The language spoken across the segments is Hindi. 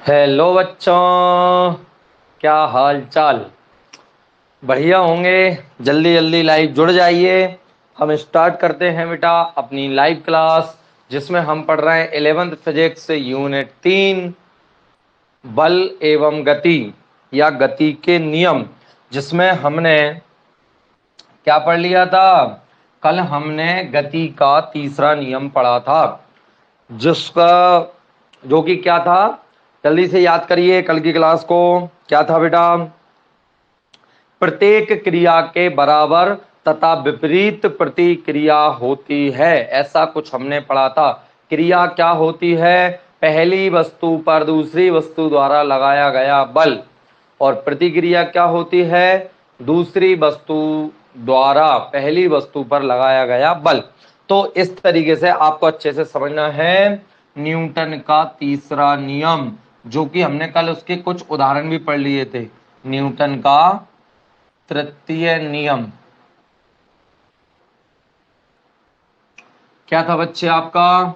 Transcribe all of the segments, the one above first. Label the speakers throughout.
Speaker 1: हेलो बच्चों, क्या हाल चाल। बढ़िया होंगे। जल्दी जल्दी लाइव जुड़ जाइए। हम स्टार्ट करते हैं बेटा अपनी लाइव क्लास, जिसमें हम पढ़ रहे हैं 11th फिजिक्स यूनिट 3, बल एवं गति या गति के नियम। जिसमें हमने क्या पढ़ लिया था? कल हमने गति का तीसरा नियम पढ़ा था, जिसका जो कि क्या था? जल्दी से याद करिए कल की क्लास को। क्या था बेटा? प्रत्येक क्रिया के बराबर तथा विपरीत प्रतिक्रिया होती है, ऐसा कुछ हमने पढ़ा था। क्रिया क्या होती है? पहली वस्तु पर दूसरी वस्तु द्वारा लगाया गया बल। और प्रतिक्रिया क्या होती है? दूसरी वस्तु द्वारा पहली वस्तु पर लगाया गया बल। तो इस तरीके से आपको अच्छे से समझना है न्यूटन का तीसरा नियम, जो कि हमने कल उसके कुछ उदाहरण भी पढ़ लिए थे। न्यूटन का तृतीय नियम क्या था बच्चे आपका?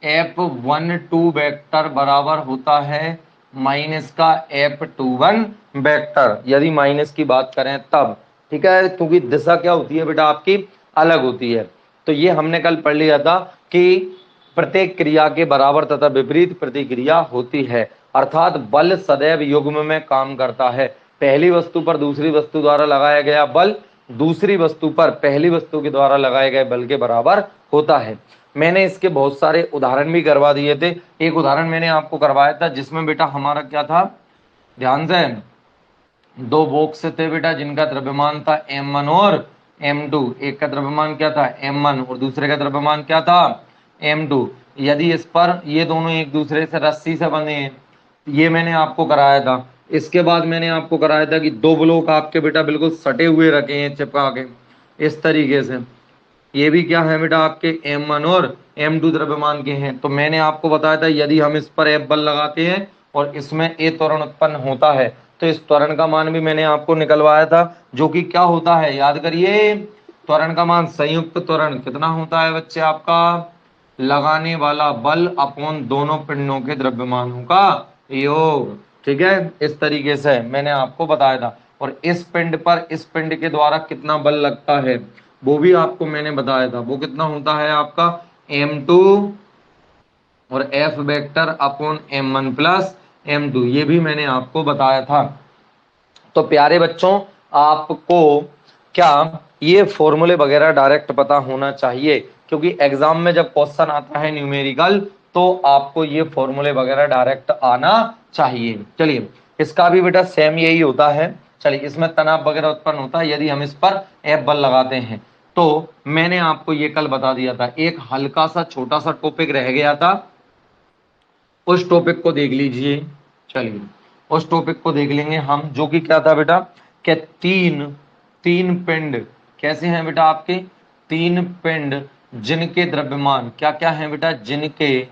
Speaker 1: F12 वेक्टर बराबर होता है माइनस का F21 वेक्टर, यदि माइनस की बात करें तब। ठीक है, क्योंकि दिशा क्या होती है बेटा आपकी? अलग होती है। तो ये हमने कल पढ़ लिया था कि प्रत्येक क्रिया के बराबर तथा विपरीत प्रतिक्रिया होती है, अर्थात बल सदैव युग्म में काम करता है। पहली वस्तु पर दूसरी वस्तु द्वारा लगाया गया बल दूसरी वस्तु पर पहली वस्तु के द्वारा लगाए गए बल के बराबर होता है। मैंने इसके बहुत सारे उदाहरण भी करवा दिए थे। एक उदाहरण मैंने आपको करवाया था जिसमें बेटा हमारा क्या था, ध्यान से। दो बॉक्स थे बेटा जिनका द्रव्यमान था m1 और m2। एक का द्रव्यमान क्या था? m1 और दूसरे का द्रव्यमान क्या था? m2। यदि इस पर ये दोनों एक दूसरे से रस्सी से बंधे हैं, ये मैंने आपको कराया था। इसके बाद मैंने आपको कराया था कि दो ब्लॉक आपके बेटा बिल्कुल सटे हुए रखे हैं चिपका के इस तरीके से। ये भी क्या है बेटा आपके m1 और m2 द्रव्यमान के हैं। तो मैंने आपको बताया था यदि हम इस पर F बल लगाते हैं और इसमें A त्वरण उत्पन्न होता है, तो इस त्वरण का मान भी मैंने आपको निकलवाया था, जो कि क्या होता है याद करिए। त्वरण का मान संयुक्त त्वरण कितना होता है बच्चे आपका? लगाने वाला बल अपॉन दोनों पिंडों के द्रव्यमानों का योग। ठीक है, इस तरीके से मैंने आपको बताया था। और इस पिंड पर इस पिंड के द्वारा कितना बल लगता है वो भी आपको मैंने बताया था। वो कितना होता है आपका? m2 और F vector upon m1 plus m2, ये भी मैंने आपको बताया था। तो प्यारे बच्चों, आपको क्या ये फॉर्मूले वगैरह डायरेक्ट पता होना चाहिए, क्योंकि एग्जाम में जब क्वेश्चन आता है न्यूमेरिकल तो आपको ये फॉर्मूले वगैरह डायरेक्ट आना चाहिए। चलिए, इसका भी बेटा सेम यही होता है। चलिए, इसमें तनाव वगैरह उत्पन्न होता है यदि हम इस पर F बल लगाते हैं। तो मैंने आपको ये कल बता दिया था। एक हल्का सा छोटा सा टॉपिक रह गया था, उस टॉपिक को देख लीजिए। चलिए, उस टॉपिक को देख लेंगे हम, जो कि क्या था बेटा? कि तीन तीन पिंड कैसे हैं बेटा आपके? तीन पिंड जिनके द्रव्यमान क्या क्या है बेटा? जिनके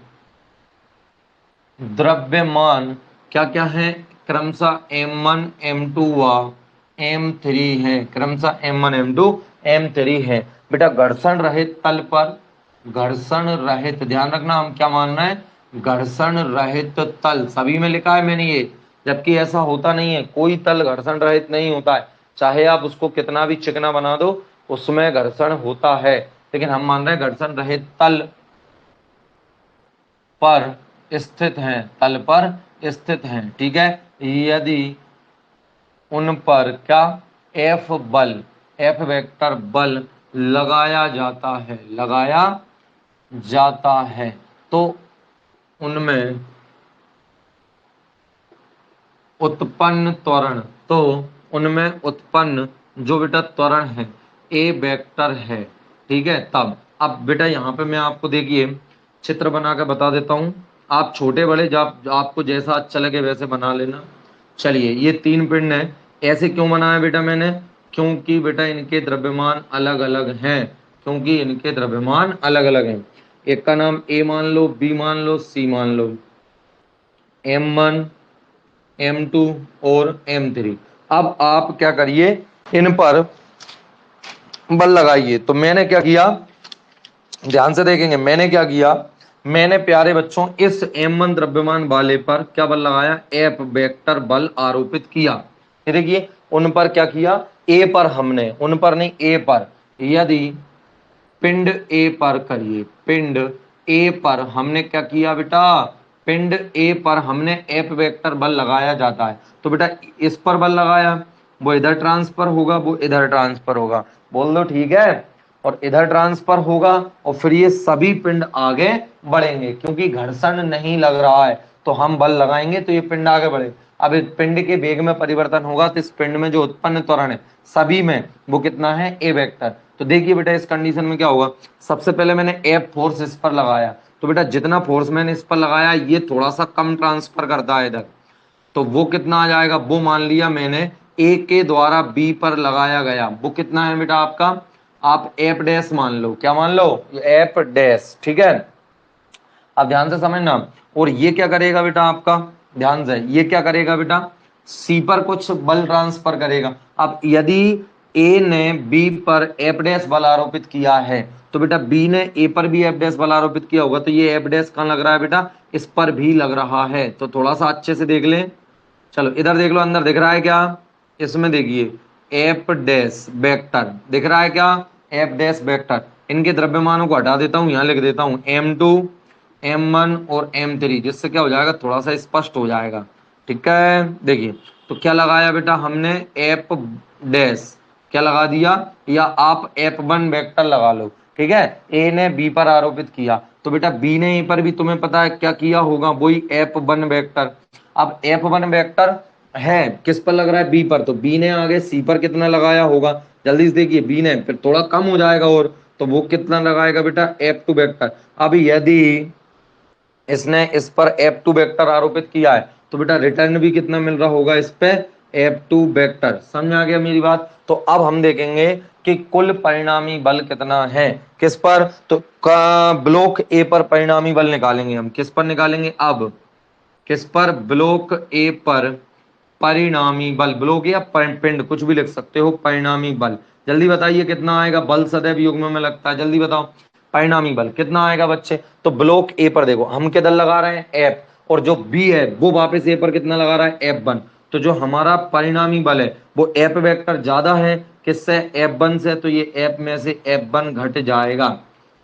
Speaker 1: द्रव्यमान क्या क्या है? क्रमशः m1 m2 व m3 है। क्रमशः m1 m2 m3 है बेटा। घर्षण रहित तल पर, घर्षण रहित, ध्यान रखना हम क्या मान रहे हैं? घर्षण रहित तल, सभी में लिखा है मैंने ये, जबकि ऐसा होता नहीं है। कोई तल घर्षण रहित नहीं होता है, चाहे आप उसको कितना भी चिकना बना दो उसमें घर्षण होता है। लेकिन हम मान रहे हैं घर्षण रहित तल पर स्थित हैं, तल पर स्थित हैं। ठीक है, यदि उन पर क्या F बल, F वेक्टर बल लगाया जाता है, लगाया जाता है, तो उनमें उत्पन्न त्वरण, तो उनमें उत्पन्न जो बेटा त्वरण है A वेक्टर है। ठीक है, तब अब बेटा यहाँ पे मैं आपको देखिए चित्र बना के बता देता हूँ। आप छोटे बड़े जब आपको जैसा अच्छा लगे वैसे बना लेना। चलिए, ये तीन पिंड है। ऐसे क्यों बनाया बेटा मैंने? क्योंकि बेटा इनके द्रव्यमान अलग अलग हैं, क्योंकि इनके द्रव्यमान अलग अलग हैं। एक का नाम A मान लो, B मान लो, C मान लो, m1 m2 और m3। अब आप क्या करिए, इन पर बल लगाइए। तो मैंने क्या किया, ध्यान से देखेंगे, मैंने क्या किया, मैंने प्यारे बच्चों इस m1 द्रव्यमान वाले पर क्या बल लगाया, एफ वेक्टर बल आरोपित किया। ये देखिए उन पर क्या किया, ए पर हमने, उन पर नहीं ए पर, यदि पिंड ए पर करिए, पिंड ए पर हमने क्या किया बेटा, पिंड ए पर हमने एफ वेक्टर बल लगाया जाता है, तो बेटा इस पर बल लगाया, वो इधर ट्रांसफर होगा, वो इधर ट्रांसफर होगा, बोल दो ठीक है, और इधर ट्रांसफर होगा, और फिर ये सभी पिंड आगे बढ़ेंगे, क्योंकि घर्षण नहीं लग रहा है तो हम बल लगाएंगे तो ये पिंड आगे बढ़े। अब इस पिंड के वेग में परिवर्तन होगा तो इस पिंड में जो उत्पन्न त्वरण है सभी में वो कितना है, ए वेक्टर। तो देखिए बेटा इस कंडीशन में क्या होगा, सबसे पहले मैंने एफ फोर्स इस पर लगाया, तो बेटा जितना फोर्स मैंने इस पर लगाया ये थोड़ा सा कम ट्रांसफर करता है इधर, तो वो कितना आ जाएगा, वो मान लिया मैंने ए के द्वारा बी पर लगाया गया, वो कितना है बेटा आपका, आप एफ डैश मान लो, क्या मान लो, एफ डैश, ठीक है। अब ध्यान से समझना, और ये क्या करेगा बेटा आपका, ध्यान से, ये क्या करेगा बेटा, सी पर कुछ बल ट्रांसफर करेगा। अब यदि ए ने बी पर एफ डैश बल आरोपित किया है, तो बेटा बी ने ए पर भी एफ डैश बल आरोपित किया होगा, तो ये एफ डैश कहाँ लग रहा है बेटा, इस पर भी लग रहा है। तो थोड़ा सा अच्छे से देख लें, चलो इधर देख लो, अंदर दिख रहा है क्या, इसमें देखिए एफ डैश वेक्टर दिख रहा है क्या, एफ डैश वेक्टर, इनके द्रव्यमानों को हटा देता हूं, यहां लिख देता हूं m2 m1 और m3, जिससे क्या हो जाएगा, थोड़ा सा स्पष्ट हो जाएगा, ठीक है। देखिए तो क्या लगाया बेटा हमने, एफ डैश क्या लगा दिया, या आप f1 वेक्टर लगा लो, ठीक है। ए ने बी पर आरोपित किया, तो बेटा बी ने ए पर भी तुम्हें पता है क्या किया होगा, वही f1 वेक्टर। अब f1 वेक्टर है किस पर लग रहा है, बी पर, तो बी ने आगे सी पर कितना लगाया होगा, जल्दी से देखिए, बी ने फिर थोड़ा कम हो जाएगा, और तो वो कितना लगाएगा बेटा, f2 वेक्टर। अब यदि इसने इस पर f2 वेक्टर आरोपित किया है, तो बेटा रिटर्न भी कितना मिल रहा होगा इस पे, f2 वेक्टर। समझ आ गया मेरी बात। तो अब हम देखेंगे कि कुल परिणामी बल कितना है, किस पर, तो ब्लॉक ए पर परिणामी बल निकालेंगे हम, किस पर निकालेंगे, अब किस पर, ब्लॉक ए पर परिणामी बल, ब्लॉक या पिंड कुछ भी लिख सकते हो, परिणामी बल, जल्दी बताइए कितना आएगा, बल सदैव युग्म में लगता है, जल्दी बताओ, परिणामी बल कितना आएगा बच्चे। तो ब्लॉक ए पर देखो हम किधर लगा रहे हैं, एफ, और जो बी है वो वापस ए पर कितना लगा रहा है, F1, तो जो हमारा परिणामी बल है वो एफ वेक्टर ज्यादा है किससे, F1 से, तो ये एफ में से F1 घट जाएगा,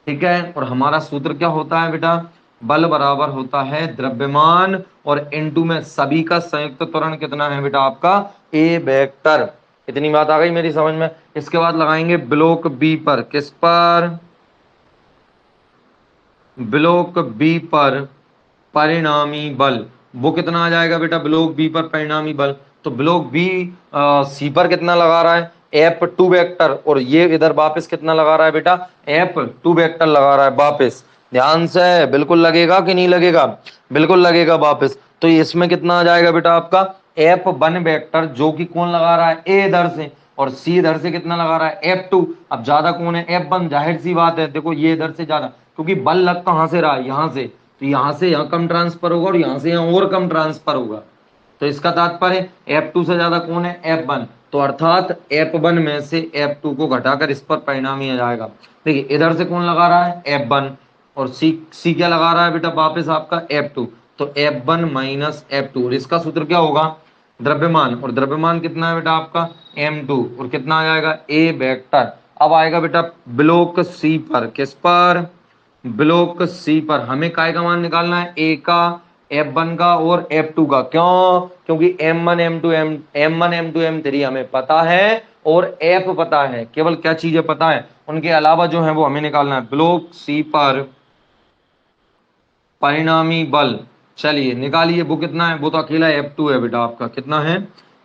Speaker 1: ठीक है। और हमारा सूत्र क्या होता है बेटा, बल बराबर होता है द्रव्यमान और इनटू में सभी का संयुक्त त्वरण कितना है बेटा आपका, ए वेक्टर। इतनी बात आ गई मेरी समझ में। इसके बाद लगाएंगे ब्लॉक बी पर, किस पर, ब्लॉक बी पर परिणामी बल, वो कितना आ जाएगा बेटा, ब्लॉक बी पर परिणामी बल, तो ब्लॉक बी सी पर कितना लगा रहा है, F2 वेक्टर, और ये इधर वापस कितना लगा रहा है बेटा, F2 वेक्टर लगा रहा है वापस। ध्यान से, बिल्कुल लगेगा कि नहीं लगेगा, बिल्कुल लगेगा वापस। तो इसमें कितना आ जाएगा बेटा आपका, F1 वेक्टर, जो कि कौन लगा रहा है, ए इधर से, और सी इधर से कितना लगा रहा है, F2। अब ज्यादा कौन है, F1, जाहिर सी बात है, देखो ये इधर से ज्यादा, क्योंकि बल लग कहां से रहा है, यहां से, तो यहां से यहां कम ट्रांसफर होगा और यहां से यहां और कम ट्रांसफर होगा, तो इसका तात्पर्य F2 से ज्यादा कौन है, F1, तो अर्थात F1 में से F2 को घटाकर इस पर परिणामी आ जाएगा। देखिए इधर से कौन लगा रहा है, F1, और सी क्या लगा रहा है बेटा वापस आपका, F2, तो F1 माइनस F2, और इसका सूत्र क्या होगा, द्रव्यमान, और द्रव्यमान कितना है बेटा आपका, m2, और कितना आ जाएगा, ए वेक्टर। अब आएगा बेटा ब्लॉक सी पर, किस पर, ब्लॉक सी पर हमें काय का मान निकालना है, ए का, F1 का और F2 का, क्यों, क्योंकि M1 M2 M1 M2 M3 हमें पता है और F पता है, केवल क्या चीजें पता है, उनके अलावा जो है वो हमें निकालना है। ब्लॉक सी पर परिणामी बल, चलिए निकालिए, वो कितना है, वो तो अकेला F2 है बेटा आपका, कितना है,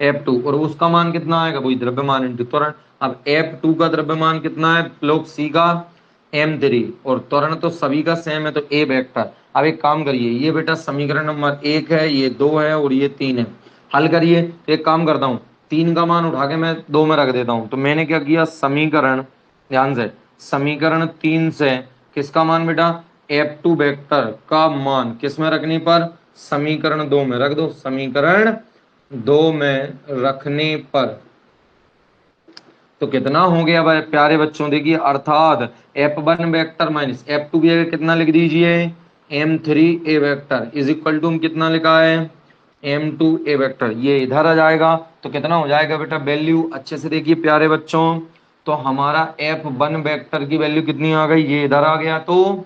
Speaker 1: F2, और उसका मान कितना आएगा, वही द्रव्यमान इंटू त्वरण। अब F2 का द्रव्यमान कितना है, ब्लॉक सी का M3, और त्वरण तो सभी का सेम है, तो ए वेक्टर। अब एक काम करिए, ये बेटा समीकरण नंबर 1 है, ये 2 है और ये 3 है, हल करिए। तो एक काम करता हूँ, 3 का मान उठा के मैं 2 में रख देता हूँ, तो मैंने क्या किया, समीकरण, ध्यान से, समीकरण 3 से किसका मान बेटा, F2 वेक्टर का मान किस में रखने पर, समीकरण 2 में रख दो, समीकरण 2 में रखने पर तो कितना हो गया भाई प्यारे बच्चों, देखिए, अर्थात F1 वेक्टर माइनस F2 की जगह कितना लिख दीजिए, m3 a vector is equal to कितना लिखा है m2 ए वेक्टर, ये इधर आ जाएगा तो कितना हो जाएगा बेटा वैल्यू, अच्छे से देखिए प्यारे बच्चों, तो हमारा f1 वेक्टर की वैल्यू कितनी आ गई, ये इधर आ गया, तो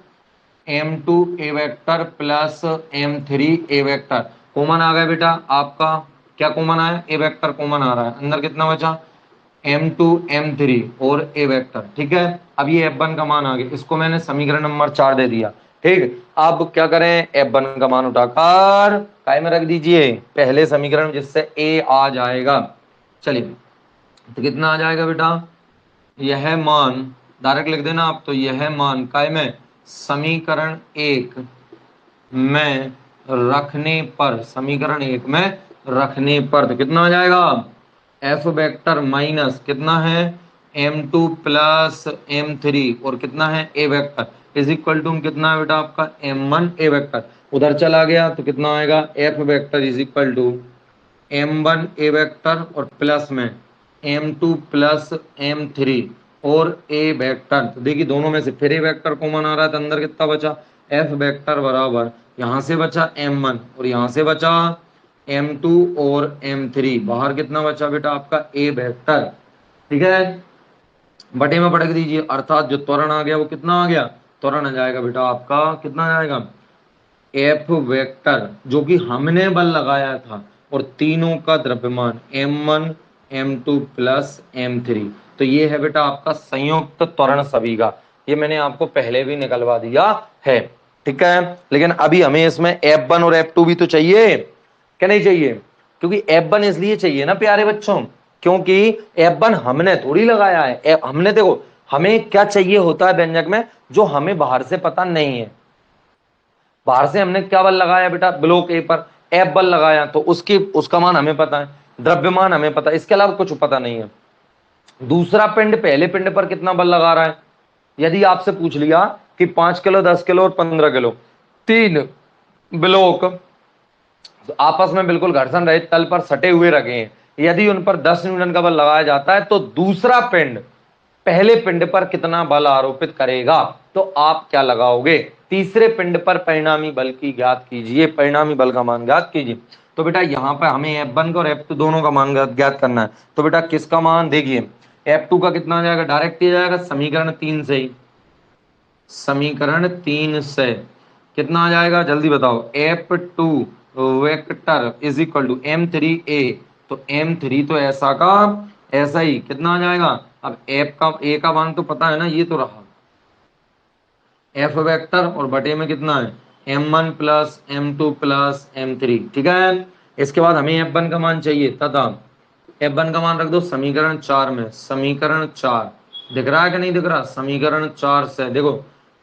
Speaker 1: m2 A vector plus m3 a vector common आ गया बेटा आपका, क्या कॉमन आया, ए वेक्टर कॉमन आ रहा है, अंदर कितना बचा m2 m3 और ए वेक्टर, ठीक है। अब ये f1 का मान आ गया, इसको मैंने समीकरण नंबर 4 दे दिया, ठीक। अब क्या करें, f1 का मान उठाकर काय में रख दीजिए पहले समीकरण, जिससे a आ जाएगा। चलिए तो कितना आ जाएगा बेटा, यह मान डायरेक्ट लिख देना आप, तो यह मान काय में समीकरण 1 में रखने पर, समीकरण 1 में रखने पर तो कितना आ जाएगा, एफ वेक्टर माइनस कितना है m2 प्लस m3 और कितना है ए वेक्टर इज इक्वल टू कितना है बेटा आपका m1 ए वेक्टर, उधर चला गया तो कितना आएगा F vector is equal to m1 a vector और प्लस में m2 प्लस m3 और ए वेक्टर, तो देखिए दोनों में से फिर ए वेक्टर कॉमन आ रहा है, तो अंदर कितना बचा एफ वेक्टर बराबर, यहां से बचा m1 और यहां से बचा m2 और m3, बाहर कितना बचा बेटा आपका ए वेक्टर, ठीक है। बटे में पटक दीजिए, अर्थात जो त्वरण आ गया वो कितना आ गया, त्वरण आ जाएगा बेटा आपका कितना आ जाएगा एफ वेक्टर, जो कि हमने बल लगाया था, और तीनों का द्रव्यमान m1 m2 प्लस m3, तो ये है बेटा आपका संयुक्त त्वरण सभी का, ये मैंने आपको पहले भी निकलवा दिया है, ठीक है। लेकिन अभी हमें इसमें F1 और F2 भी तो चाहिए, क्या नहीं चाहिए, क्योंकि F1 इसलिए चाहिए ना प्यारे बच्चों, क्योंकि F1 हमने थोड़ी लगाया है, हमने देखो हमें क्या चाहिए होता है व्यंजक में, जो हमें बाहर से पता नहीं है, बाहर से हमने क्या बल लगाया बेटा ब्लॉक ए पर F बल लगाया, तो उसका मान हमें पता है, द्रव्यमान हमें पता है, इसके अलावा कुछ पता नहीं है। दूसरा पिंड पहले पिंड पर कितना बल लगा रहा है, यदि आपसे पूछ लिया कि 5 किलो 10 किलो और 15 किलो तीन ब्लॉक आपस में बिल्कुल घर्षण रहित तल पर सटे हुए रखे हैं, यदि उन पर 10 न्यूटन का बल लगाया जाता है, तो दूसरा पिंड पहले पिंड पर कितना बल आरोपित करेगा, तो आप क्या लगाओगे, तीसरे पिंड पर परिणामी बल की ज्ञात कीजिए, परिणामी बल का मान ज्ञात कीजिए। तो बेटा यहाँ पर हमें F1 का और F2 दोनों का मान ज्ञात करना है, तो बेटा किसका मान देखिए, F2 का कितना आ जाएगा, डायरेक्ट दिया जाएगा समीकरण 3 से ही, समीकरण 3 से कितना आ जाएगा जल्दी बताओ, F2 vector is equal to m3a, तो m3 तो ऐसा का ऐसा ही कितना आ जाएगा, अब f का a का मान तो पता है ना, ये तो रहा f वेक्टर और बटे में कितना है m1 plus m2 plus m3, ठीक है। इसके बाद हमें f1 का मान चाहिए, तथा f1 का मान रख दो समीकरण 4 में, समीकरण 4 दिख रहा है कि नहीं दिख रहा, समीकरण 4 से देखो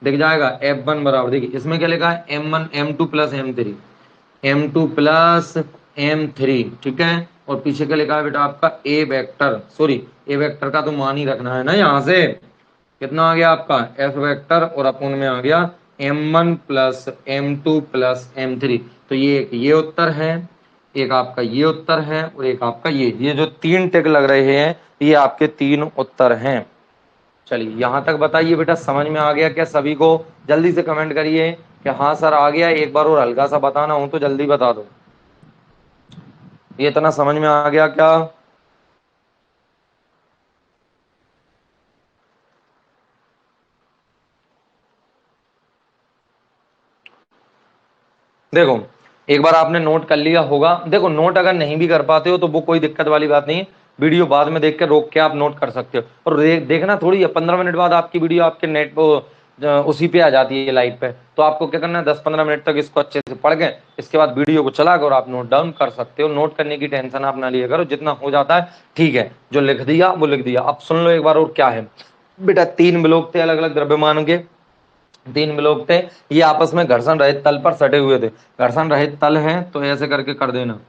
Speaker 1: दिख जाएगा F1 बराबर, देखिए इसमें क्या लिखा है m1 m2 plus m3, m2 plus m3, ठीक है, और पीछे क्या लिखा है बेटा आपका a vector, sorry a vector का तो मान ही रखना है ना, यहाँ से कितना आ गया आपका f वेक्टर और अपन में आ गया m1 plus m2 plus m3, तो ये उत्तर है, एक आपका ये उत्तर है, और एक आपका ये जो 3 टिक लग रहे हैं ये आपके 3 उत्तर हैं। चलिए यहाँ तक बताइए बेटा समझ में आ गया क्या सभी को, जल्दी से कमेंट करिए कि हाँ सर आ गया, एक बार और हल्का सा बताना हो तो जल्दी बता दो, ये इतना समझ में आ गया क्या। देखो एक बार आपने नोट कर लिया होगा, देखो नोट अगर नहीं भी कर पाते हो तो वो कोई दिक्कत वाली बात नहीं है, वीडियो बाद में देख के रोक के आप नोट कर सकते हो, और देखना थोड़ी है 15 मिनट बाद आपकी वीडियो आपके नेट पर उसी पे आ जाती है लाइट पे, तो आपको क्या करना है 10-15 मिनट तक इसको अच्छे से पढ़ के इसके बाद वीडियो को चला कर आप नोट डाउन कर सकते हो, नोट करने की टेंशन आप ना लिया करो, जितना हो जाता है ठीक है, जो लिख दिया वो लिख दिया। अब सुन लो एक बार और क्या है बेटा, 3 ब्लॉक थे अलग अलग द्रव्यमान के, 3 ब्लॉक थे, ये आपस में घर्षण रहित तल पर सटे हुए थे, घर्षण रहित तल है तो ऐसे करके कर देना,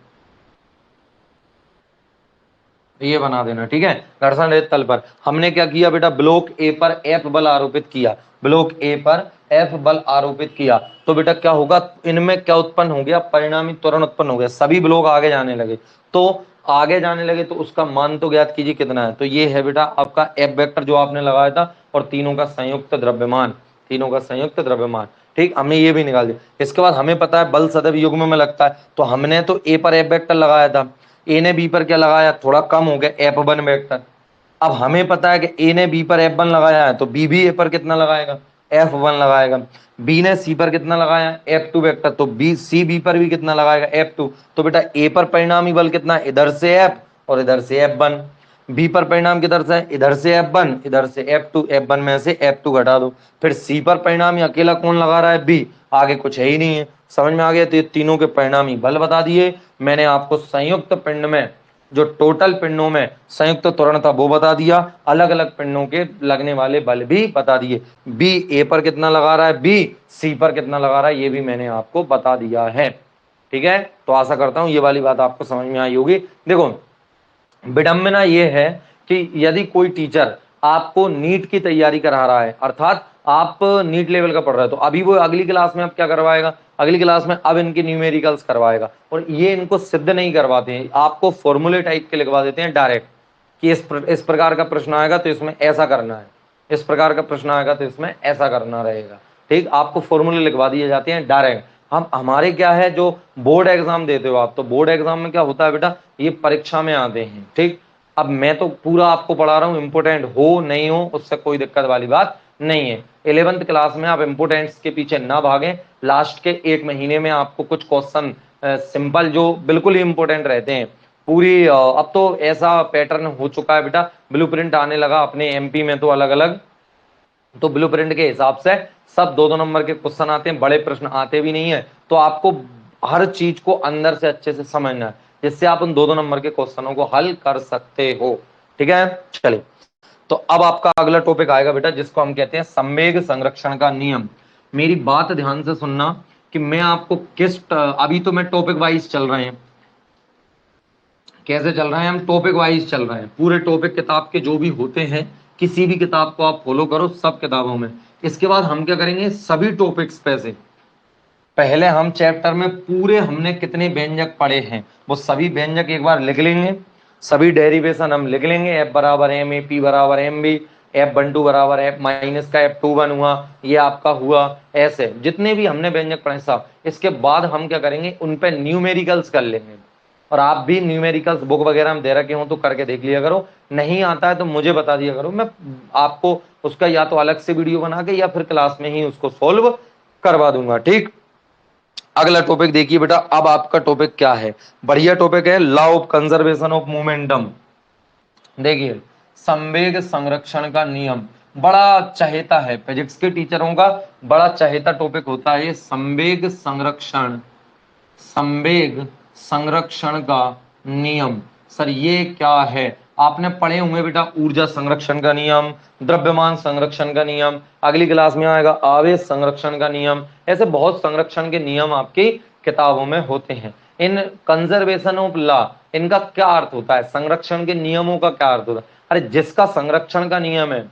Speaker 1: ये बना देना, ठीक है। घर्षण रहित तल पर हमने क्या किया बेटा, ब्लॉक ए पर F बल आरोपित किया, ब्लॉक ए पर F बल आरोपित किया, तो बेटा क्या होगा, इनमें क्या उत्पन्न हो गया, परिणामी त्वरण उत्पन्न हो गया, सभी ब्लॉक आगे जाने लगे, तो आगे जाने लगे तो उसका मान तो ज्ञात कीजिए कितना है, तो ये है बेटा आपका F वेक्टर जो आपने लगाया था, और तीनों का संयुक्त द्रव्यमान, तीनों का संयुक्त द्रव्यमान, ठीक, हमने ये भी निकाल दिया। इसके बाद हमें पता है बल सदैव युग्म में लगता है, तो हमने तो ए पर एफ वेक्टर लगाया था, ए ने बी पर क्या लगाया, थोड़ा कम हो गया, एफ वन वेक्टर। अब हमें पता है कि ए ने बी पर एफ वन लगाया है, तो बी भी ए पर कितना लगाएगा, एफ वन लगाएगा। बी ने सी पर कितना लगाया, एफ टू वेक्टर, तो बी सी बी पर भी कितना लगाएगा, एफ टू। तो बेटा ए पर परिणामी बल कितना, इधर से एफ और इधर से एफ वन। बी पर परिणाम किधर से, इधर से एफ वन, इधर से एफ टू, एफ वन में से एफ टू घटा दो। फिर सी पर परिणामी अकेला कौन लगा रहा है, बी, आगे कुछ है ही नहीं है। समझ में आ गया। तो ये तीनों के परिणामी बल बता दिए मैंने आपको। संयुक्त पिंड में जो टोटल पिंडों में संयुक्त त्वरण था वो बता दिया, अलग अलग पिंडों के लगने वाले बल भी बता दिए। बी ए पर कितना लगा रहा है, बी सी पर कितना लगा रहा है, ये भी मैंने आपको बता दिया है। ठीक है, तो आशा करता हूं ये वाली बात आपको समझ में आई होगी। देखो, विडंबना ये है कि यदि कोई टीचर आपको नीट की तैयारी करा रहा है, अर्थात आप नीट लेवल का पढ़ रहे हो, तो अभी वो अगली क्लास में अब क्या करवाएगा, अगली क्लास में अब इनके न्यूमेरिकल्स करवाएगा, और ये इनको सिद्ध नहीं करवाते हैं, आपको फॉर्मूले टाइप के लिखवा देते हैं डायरेक्ट कि इस प्रकार का प्रश्न आएगा तो इसमें ऐसा करना है, इस प्रकार का प्रश्न आएगा तो इसमें ऐसा करना रहेगा। ठीक, आपको फॉर्मूले लिखवा दिए जाते हैं डायरेक्ट। हम हमारे क्या है, जो बोर्ड एग्जाम देते हो आप, तो बोर्ड एग्जाम में क्या होता है बेटा, ये परीक्षा में आते हैं। ठीक, अब मैं तो पूरा आपको पढ़ा रहा हूँ, इंपोर्टेंट हो नहीं हो उससे कोई दिक्कत वाली बात नहीं है। 11th क्लास में आप इंपोर्टेंट्स के पीछे ना भागें, लास्ट के 1 महीने में आपको कुछ क्वेश्चन सिंपल जो बिल्कुल ही इंपोर्टेंट रहते हैं पूरी। अब तो ऐसा पैटर्न हो चुका है बेटा, ब्लूप्रिंट आने लगा अपने एमपी में, तो अलग अलग, तो ब्लूप्रिंट के हिसाब से सब 2-2 नंबर के क्वेश्चन आते हैं, बड़े प्रश्न आते भी नहीं है। तो आपको हर चीज को अंदर से अच्छे से समझना है, जिससे आप उन 2-2 नंबर के क्वेश्चनों को हल कर सकते हो। ठीक है, चलिए, तो अब आपका अगला टॉपिक आएगा बेटा, जिसको हम कहते हैं संवेग संरक्षण का नियम। मेरी बात ध्यान से सुनना कि मैं आपको अभी तो मैं टॉपिक वाइज चल रहे हैं, कैसे चल रहे हैं हम, टॉपिक वाइज चल रहे हैं। पूरे टॉपिक किताब के जो भी होते हैं, किसी भी किताब को आप फॉलो करो, सब किताबों में। इसके बाद हम क्या करेंगे, सभी टॉपिक्स पे से पहले हम चैप्टर में पूरे हमने कितने व्यंजक पढ़े हैं वो सभी व्यंजक एक बार लिख लेंगे, सभी डेरिवेशन हम लिख लेंगे। एफ बराबर एम ए, पी बराबर M B, F one two बराबर एफ माइनस का एफ टू वन हुआ, ये आपका हुआ, ऐसे जितने भी हमने व्यंजक पढ़े सब। इसके बाद हम क्या करेंगे, उन पे न्यूमेरिकल्स कर लेंगे। और आप भी न्यूमेरिकल्स बुक वगैरह में दे रखे हो तो करके देख लिया करो, नहीं आता है तो मुझे बता दिया करो, मैं आपको उसका या तो अलग से वीडियो बना के या फिर क्लास में ही उसको सोल्व करवा दूंगा। ठीक, अगला टॉपिक देखिए बेटा, अब आपका टॉपिक क्या है, बढ़िया टॉपिक है, law of conservation of momentum. देखिए, संवेग संरक्षण का नियम बड़ा चहेता है, फिजिक्स के टीचरों का बड़ा चहेता टॉपिक होता है ये संवेग संरक्षण, संवेग संरक्षण का नियम। सर ये क्या है, आपने पढ़े होंगे बेटा ऊर्जा संरक्षण का नियम, द्रव्यमान संरक्षण का नियम, अगली क्लास में आएगा आवेश संरक्षण का नियम। ऐसे बहुत संरक्षण के नियम आपकी किताबों में होते हैं। इन कंजर्वेशन ऑफ लॉ, इनका क्या अर्थ होता है, संरक्षण के नियमों का क्या अर्थ होता है। अरे जिसका संरक्षण का नियम है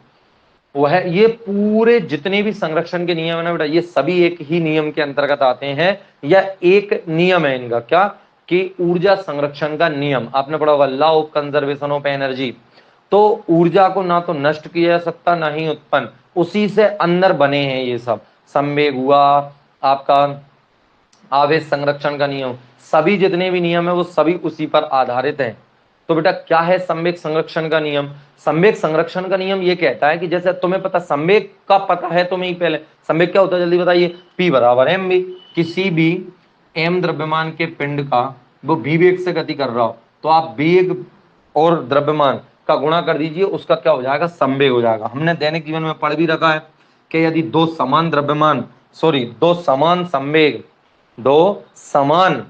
Speaker 1: वह, ये पूरे जितने भी संरक्षण के नियम है ना बेटा, ये सभी एक ही नियम के अंतर्गत आते हैं, या एक नियम है इनका, क्या कि ऊर्जा संरक्षण का नियम। आपने पढ़ा होगा law of conservation of energy. तो ऊर्जा को ना तो नष्ट किया जा सकता ना ही उत्पन्न, उसी से अंदर बने हैं ये सब। संवेग हुआ आपका, आवेश संरक्षण का नियम, सभी जितने भी नियम है वो सभी उसी पर आधारित है। तो बेटा क्या है संवेग संरक्षण का नियम, संवेग संरक्षण का नियम ये कहता है कि जैसे तुम्हें पता, संवेग का पता है तुम्हें ही पहले, संवेग क्या होता है जल्दी बताइए, P बराबर एम बी। किसी भी m द्रव्यमान के पिंड का वो v वेग से गति कर रहा हो, तो आप वेग और द्रव्यमान का गुणा कर दीजिए, उसका क्या हो जाएगा, संवेग हो जाएगा। हमने दैनिक जीवन में पढ़ भी रखा है कि यदि दो समान द्रव्यमान, दो समान संवेग, दो समान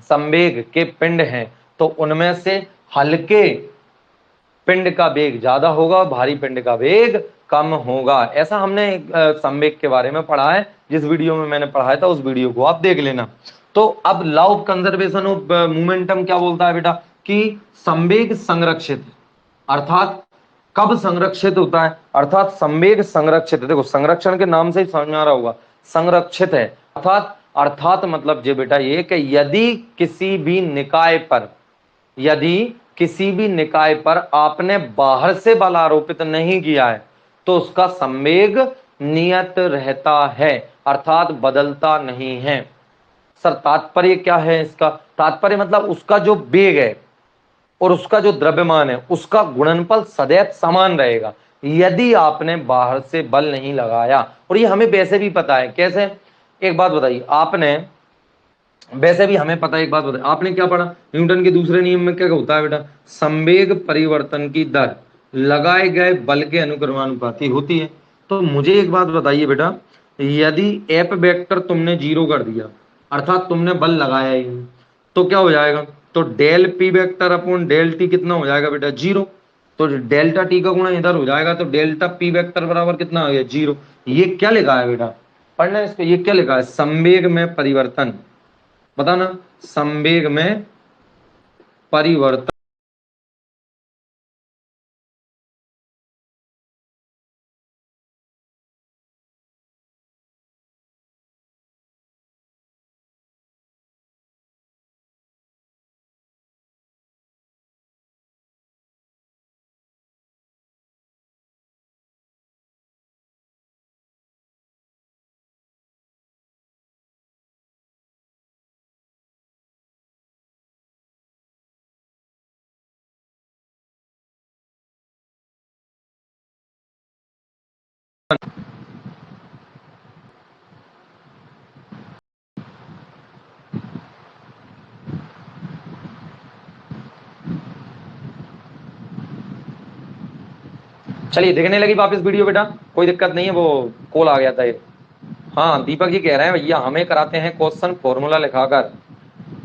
Speaker 1: संवेग के पिंड हैं, तो उनमें से हल्के पिंड का वेग ज्यादा होगा, भारी पिंड का वेग कम होगा। ऐसा हमने संवेग के बारे में पढ़ा है, जिस वीडियो में मैंने पढ़ाया था उस वीडियो को आप देख लेना। तो अब law of conservation of momentum क्या बोलता है बेटा, कि संवेग संरक्षित, अर्थात कब संरक्षित होता है, अर्थात संवेग संरक्षित है। देखो संरक्षण के नाम से ही समझ में आ रहा होगा, संरक्षित है, अर्थात मतलब जे बेटा ये कि यदि किसी भी निकाय पर, यदि किसी भी निकाय पर आपने बाहर से बल आरोपित नहीं किया है तो उसका संवेग नियत रहता है, अर्थात बदलता नहीं है। सर तात्पर्य क्या है इसका? तात्पर्य मतलब उसका जो वेग है और उसका जो द्रव्यमान है उसका गुणनफल सदैव समान रहेगा यदि आपने बाहर से बल नहीं लगाया। और ये हमें वैसे भी पता है। कैसे? एक बात बताइए, आपने वैसे भी हमें पता है, एक बात बताइए, आपने क्या पढ़ा न्यूटन के दूसरे नियम में? क्या होता है बेटा? संवेग परिवर्तन की दर लगाए गए बल के अनुक्रमानुपाती होती है। तो मुझे एक बात बताइए बेटा, यदि एफ वेक्टर तुमने जीरो कर दिया, अर्थात तुमने बल लगाया ही नहीं, तो क्या हो जाएगा? तो del P vector upon del T कितना हो जाएगा बेटा? जीरो। तो डेल्टा टी का गुणा इधर हो जाएगा, तो डेल्टा पी वेक्टर बराबर कितना हो गया? जीरो। ये क्या लिखा है बेटा? पढ़ना इसको। ये क्या लिखा है? संवेग में परिवर्तन, बताना। संवेग में परिवर्तन। चलिए देखने लगी वापस वीडियो बेटा, कोई दिक्कत नहीं है, वो कॉल आ गया था ये। हाँ दीपक जी कह रहे हैं भैया हमें कराते हैं क्वेश्चन फॉर्मूला लिखाकर।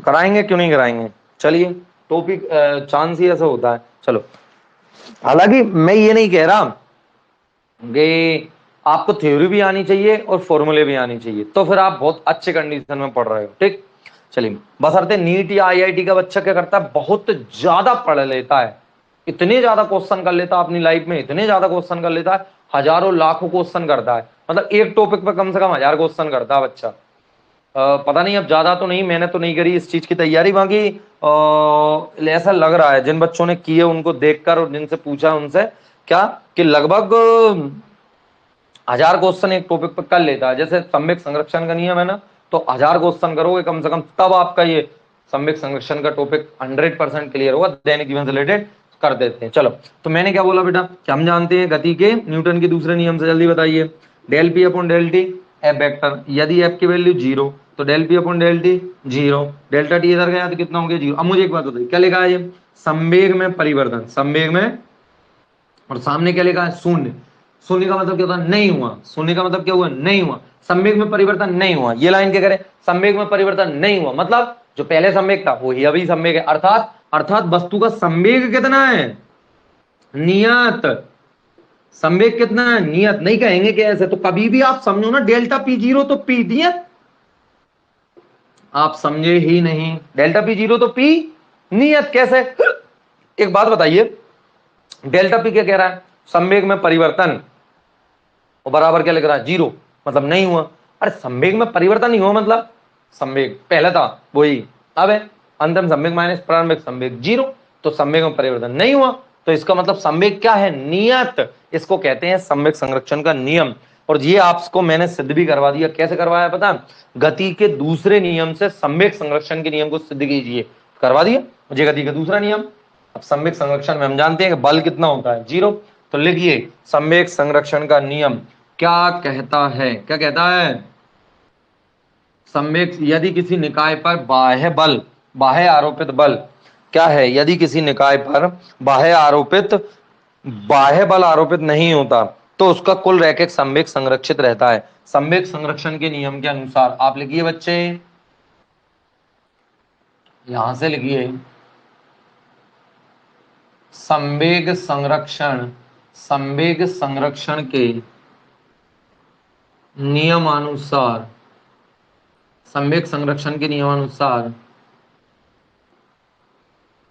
Speaker 1: कराएंगे, क्यों नहीं कराएंगे। चलिए टॉपिक चांस ही ऐसा होता है। चलो, हालांकि मैं ये नहीं कह रहा कि आपको थ्योरी भी आनी चाहिए और फॉर्मूले भी आनी चाहिए, तो फिर आप बहुत अच्छे कंडीशन में पढ़ रहे हो। ठीक, चलिए। बशर्ते नीट या आईआईटी का बच्चा क्या करता है, बहुत ज्यादा पढ़ लेता है, इतने ज्यादा क्वेश्चन कर लेता है अपनी लाइफ में, इतने ज्यादा क्वेश्चन कर लेता है, हजारों लाखों क्वेश्चन करता है, मतलब एक टॉपिक पे कम से कम 1000 क्वेश्चन करता है बच्चा। पता नहीं अब ज्यादा तो नहीं, मैंने तो नहीं करी इस चीज की तैयारी, बाकी ऐसा लग रहा है जिन बच्चों ने किए उनको देखकर और जिनसे पूछा उनसे क्या, कि लगभग 1000 क्वेश्चन एक टॉपिक पर कर लेता है। जैसे सम्यक संरक्षण का नियम है ना, तो 1000 क्वेश्चन करोगे कम से कम, तब आपका ये सम्यक संरक्षण का टॉपिक 100% क्लियर होगा। दैनिक जीवन से रिलेटेड कर देते हैं। चलो, तो मैंने क्या बोला बेटा कि हम जानते हैं गति के न्यूटन के दूसरे नियम से, जल्दी बताइए। Del P upon del T F vector, यदि एफ की वैल्यू जीरो तो del P upon del T zero, delta T इधर गया तो कितना हो गया? जीरो। अब मुझे एक बात बताइए, क्या लिखा है ये? संवेग में परिवर्तन, संवेग में, और सामने क्या लिखा है? शून्य। शून्य का मतलब क्या होता है? नहीं हुआ। शून्य का मतलब क्या हुआ? नहीं हुआ। संवेग में परिवर्तन नहीं हुआ। ये लाइन क्या करे? संवेग में परिवर्तन नहीं हुआ मतलब जो पहले संवेग था वही अभी संवेग है, अर्थात अर्थात वस्तु का संवेग कितना है? नियत। संवेग कितना है? नियत। नहीं कहेंगे कि ऐसे, तो कभी भी आप समझो ना, डेल्टा पी जीरो तो पी नियत, आप समझे ही नहीं। डेल्टा पी जीरो तो पी नियत कैसे? एक बात बताइए, डेल्टा पी क्या कह रहा है? संवेग में परिवर्तन, और बराबर क्या लिख रहा है? जीरो, मतलब नहीं हुआ। अरे संवेग में परिवर्तन नहीं हुआ मतलब संवेग पहले था वही अब है, अंतिम संवेग माइनस प्रारंभिक संवेग जीरो, तो संवेग में परिवर्तन नहीं हुआ, तो इसका मतलब संवेग क्या है? नियत। इसको कहते हैं संवेग संरक्षण का नियम। और ये आपको मैंने सिद्ध भी करवा दिया। कैसे करवाया पता? गति के दूसरे नियम से संवेग संरक्षण के नियम को सिद्ध कीजिए, करवा दिया मुझे गति का दूसरा नियम। अब संवेग संरक्षण में हम जानते हैं कि बल कितना होता है? जीरो। तो लिखिए संवेग संरक्षण का नियम क्या कहता है? क्या कहता है? संवेग, यदि किसी निकाय पर बाह्य बल, बाह्य आरोपित बल क्या है? यदि किसी निकाय पर बाह्य बल आरोपित नहीं होता तो उसका कुल रैखिक संवेग संरक्षित रहता है। संवेग संरक्षण के नियम के अनुसार आप लिखिए बच्चे, यहां से लिखिए, संवेग संरक्षण के नियमानुसार, संवेग संरक्षण के नियमानुसार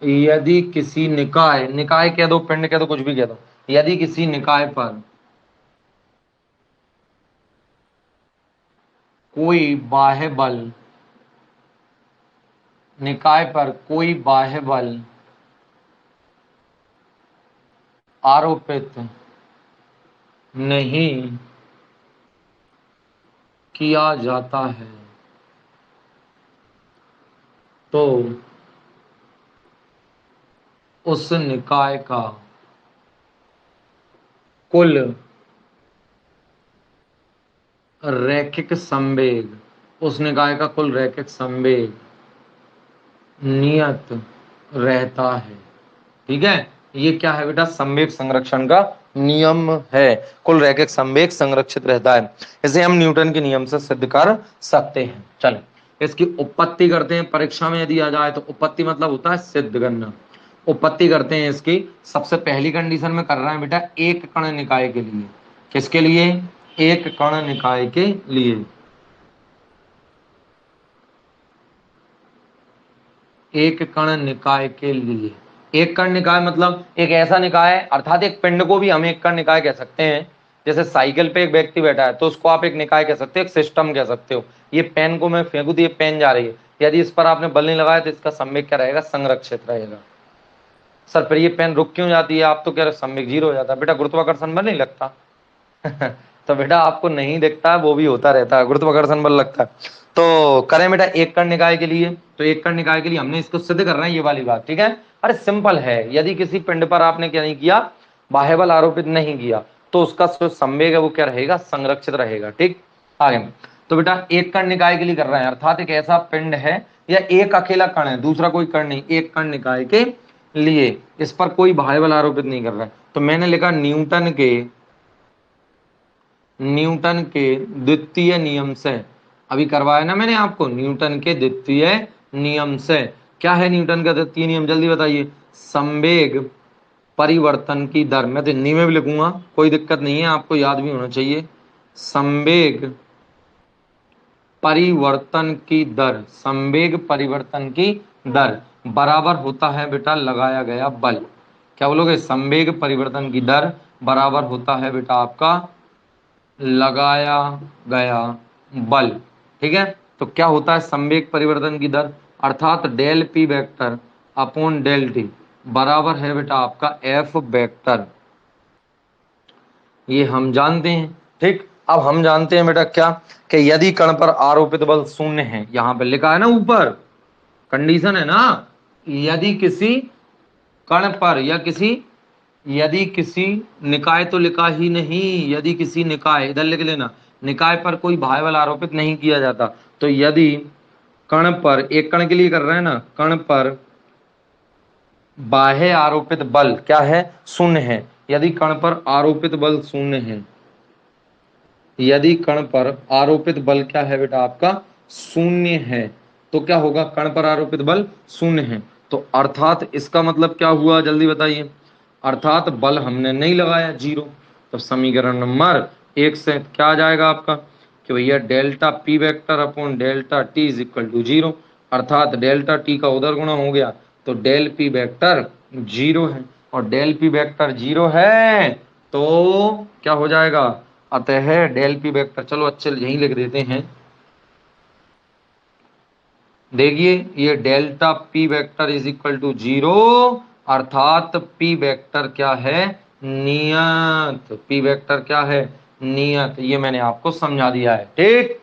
Speaker 1: यदि किसी निकाय, निकाय कह दो, पिंड कह दो, कुछ भी कह दो, यदि किसी निकाय पर कोई बाह्य बल, निकाय पर कोई बाह्य बल आरोपित नहीं किया जाता है तो उस निकाय का कुल रैखिक संवेग, उस निकाय का कुल रैखिक संवेग नियत रहता है। ठीक है, ये क्या है बेटा, संवेग संरक्षण का नियम है। कुल रैखिक संवेग संरक्षित रहता है, इसे हम न्यूटन के नियम से सिद्ध कर सकते हैं। चलें इसकी उत्पत्ति करते हैं। परीक्षा में यदि आ जाए तो उत्पत्ति मतलब होता है सिद्ध करना। उत्पत्ति करते हैं इसकी। सबसे पहली कंडीशन में कर रहे हैं बेटा एक कण निकाय के लिए। किसके लिए? एक कण निकाय के लिए। एक कण निकाय के लिए। एक कण निकाय मतलब एक ऐसा निकाय, अर्थात एक पिंड को भी हम एक कण निकाय कह सकते हैं। जैसे साइकिल पे एक व्यक्ति बैठा है तो उसको आप एक निकाय कह सकते हो, एक सिस्टम कह सकते हो। ये पेन को मैं फेंकू तो ये पेन जा रही है, यदि इस पर आपने बल नहीं लगाया तो इसका संवेग क्या रहेगा? संरक्षित रहेगा। सर फिर ये पेन रुक क्यों जाती है? आप तो कह रहे संवेग जीरो हो जाता है। बेटा गुरुत्वाकर्षण बल नहीं लगता। तो बेटा आपको नहीं दिखता, वो भी होता रहता है, गुरुत्वाकर्षण बल लगता है। तो करें बेटा एक कण निकाय के लिए। तो एक कण निकाय के लिए हमने इसको सिद्ध करना है, ये वाली बात। ठीक है, अरे सिंपल है। यदि किसी पिंड पर आपने क्या नहीं किया, बाह्य बल आरोपित नहीं किया, तो उसका जो संवेग है वो क्या रहेगा? संरक्षित रहेगा। ठीक, आगे तो बेटा एक कण निकाय के लिए कर रहे हैं, अर्थात एक ऐसा पिंड है या एक अकेला कण है, दूसरा कोई कण नहीं, एक कण निकाय के लिए इस पर कोई बाह्य बल आरोपित नहीं कर रहा है। तो मैंने लिखा न्यूटन के द्वितीय नियम से। अभी करवाया ना मैंने आपको, न्यूटन के द्वितीय नियम से। क्या है न्यूटन का द्वितीय नियम? जल्दी बताइए। संवेग परिवर्तन की दर, मैं तो हिंदी में भी लिखूंगा, कोई दिक्कत नहीं है, आपको याद भी होना चाहिए। संवेग परिवर्तन की दर, संवेग परिवर्तन की दर बराबर होता है बेटा लगाया गया बल। क्या बोलोगे? संवेग परिवर्तन की दर बराबर होता है बेटा आपका लगाया गया बल। ठीक है, तो क्या होता है संवेग परिवर्तन की दर? अर्थात del P vector upon del T बराबर है बेटा आपका एफ वेक्टर। ये हम जानते हैं। ठीक, अब हम जानते हैं बेटा क्या, कि यदि कण पर आरोपित बल शून्य है, यहां पर लिखा है ना ऊपर, कंडीशन है ना, यदि किसी कण पर या यदि किसी निकाय, तो लिखा ही नहीं, यदि किसी निकाय, इधर लिख लेना, निकाय पर कोई बाह्य बल आरोपित नहीं किया जाता, तो यदि कण पर, एक कण के लिए कर रहे हैं ना, कण पर बाह्य आरोपित बल क्या है? शून्य है। यदि कण पर आरोपित बल शून्य है, यदि कण पर आरोपित बल क्या है बेटा आपका? शून्य है, तो क्या होगा? कण पर आरोपित बल शून्य है, तो अर्थात इसका मतलब क्या हुआ? जल्दी बताइए। अर्थात बल हमने नहीं लगाया, जीरो। तो समीकरण नंबर एक से क्या आ जाएगा आपका, कि भैया delta P vector upon delta T is equal to zero. अर्थात डेल्टा टी का उधर गुणा हो गया तो डेल पी वेक्टर जीरो है, और डेल पी वेक्टर जीरो है तो क्या हो जाएगा? अतः डेल पी वेक्टर, चलो अच्छे यहीं लिख देते हैं, देखिए ये delta P vector is equal to zero, अर्थात पी वेक्टर क्या है? नियत। पी वेक्टर क्या है? नियत। ये मैंने आपको समझा दिया है। ठीक,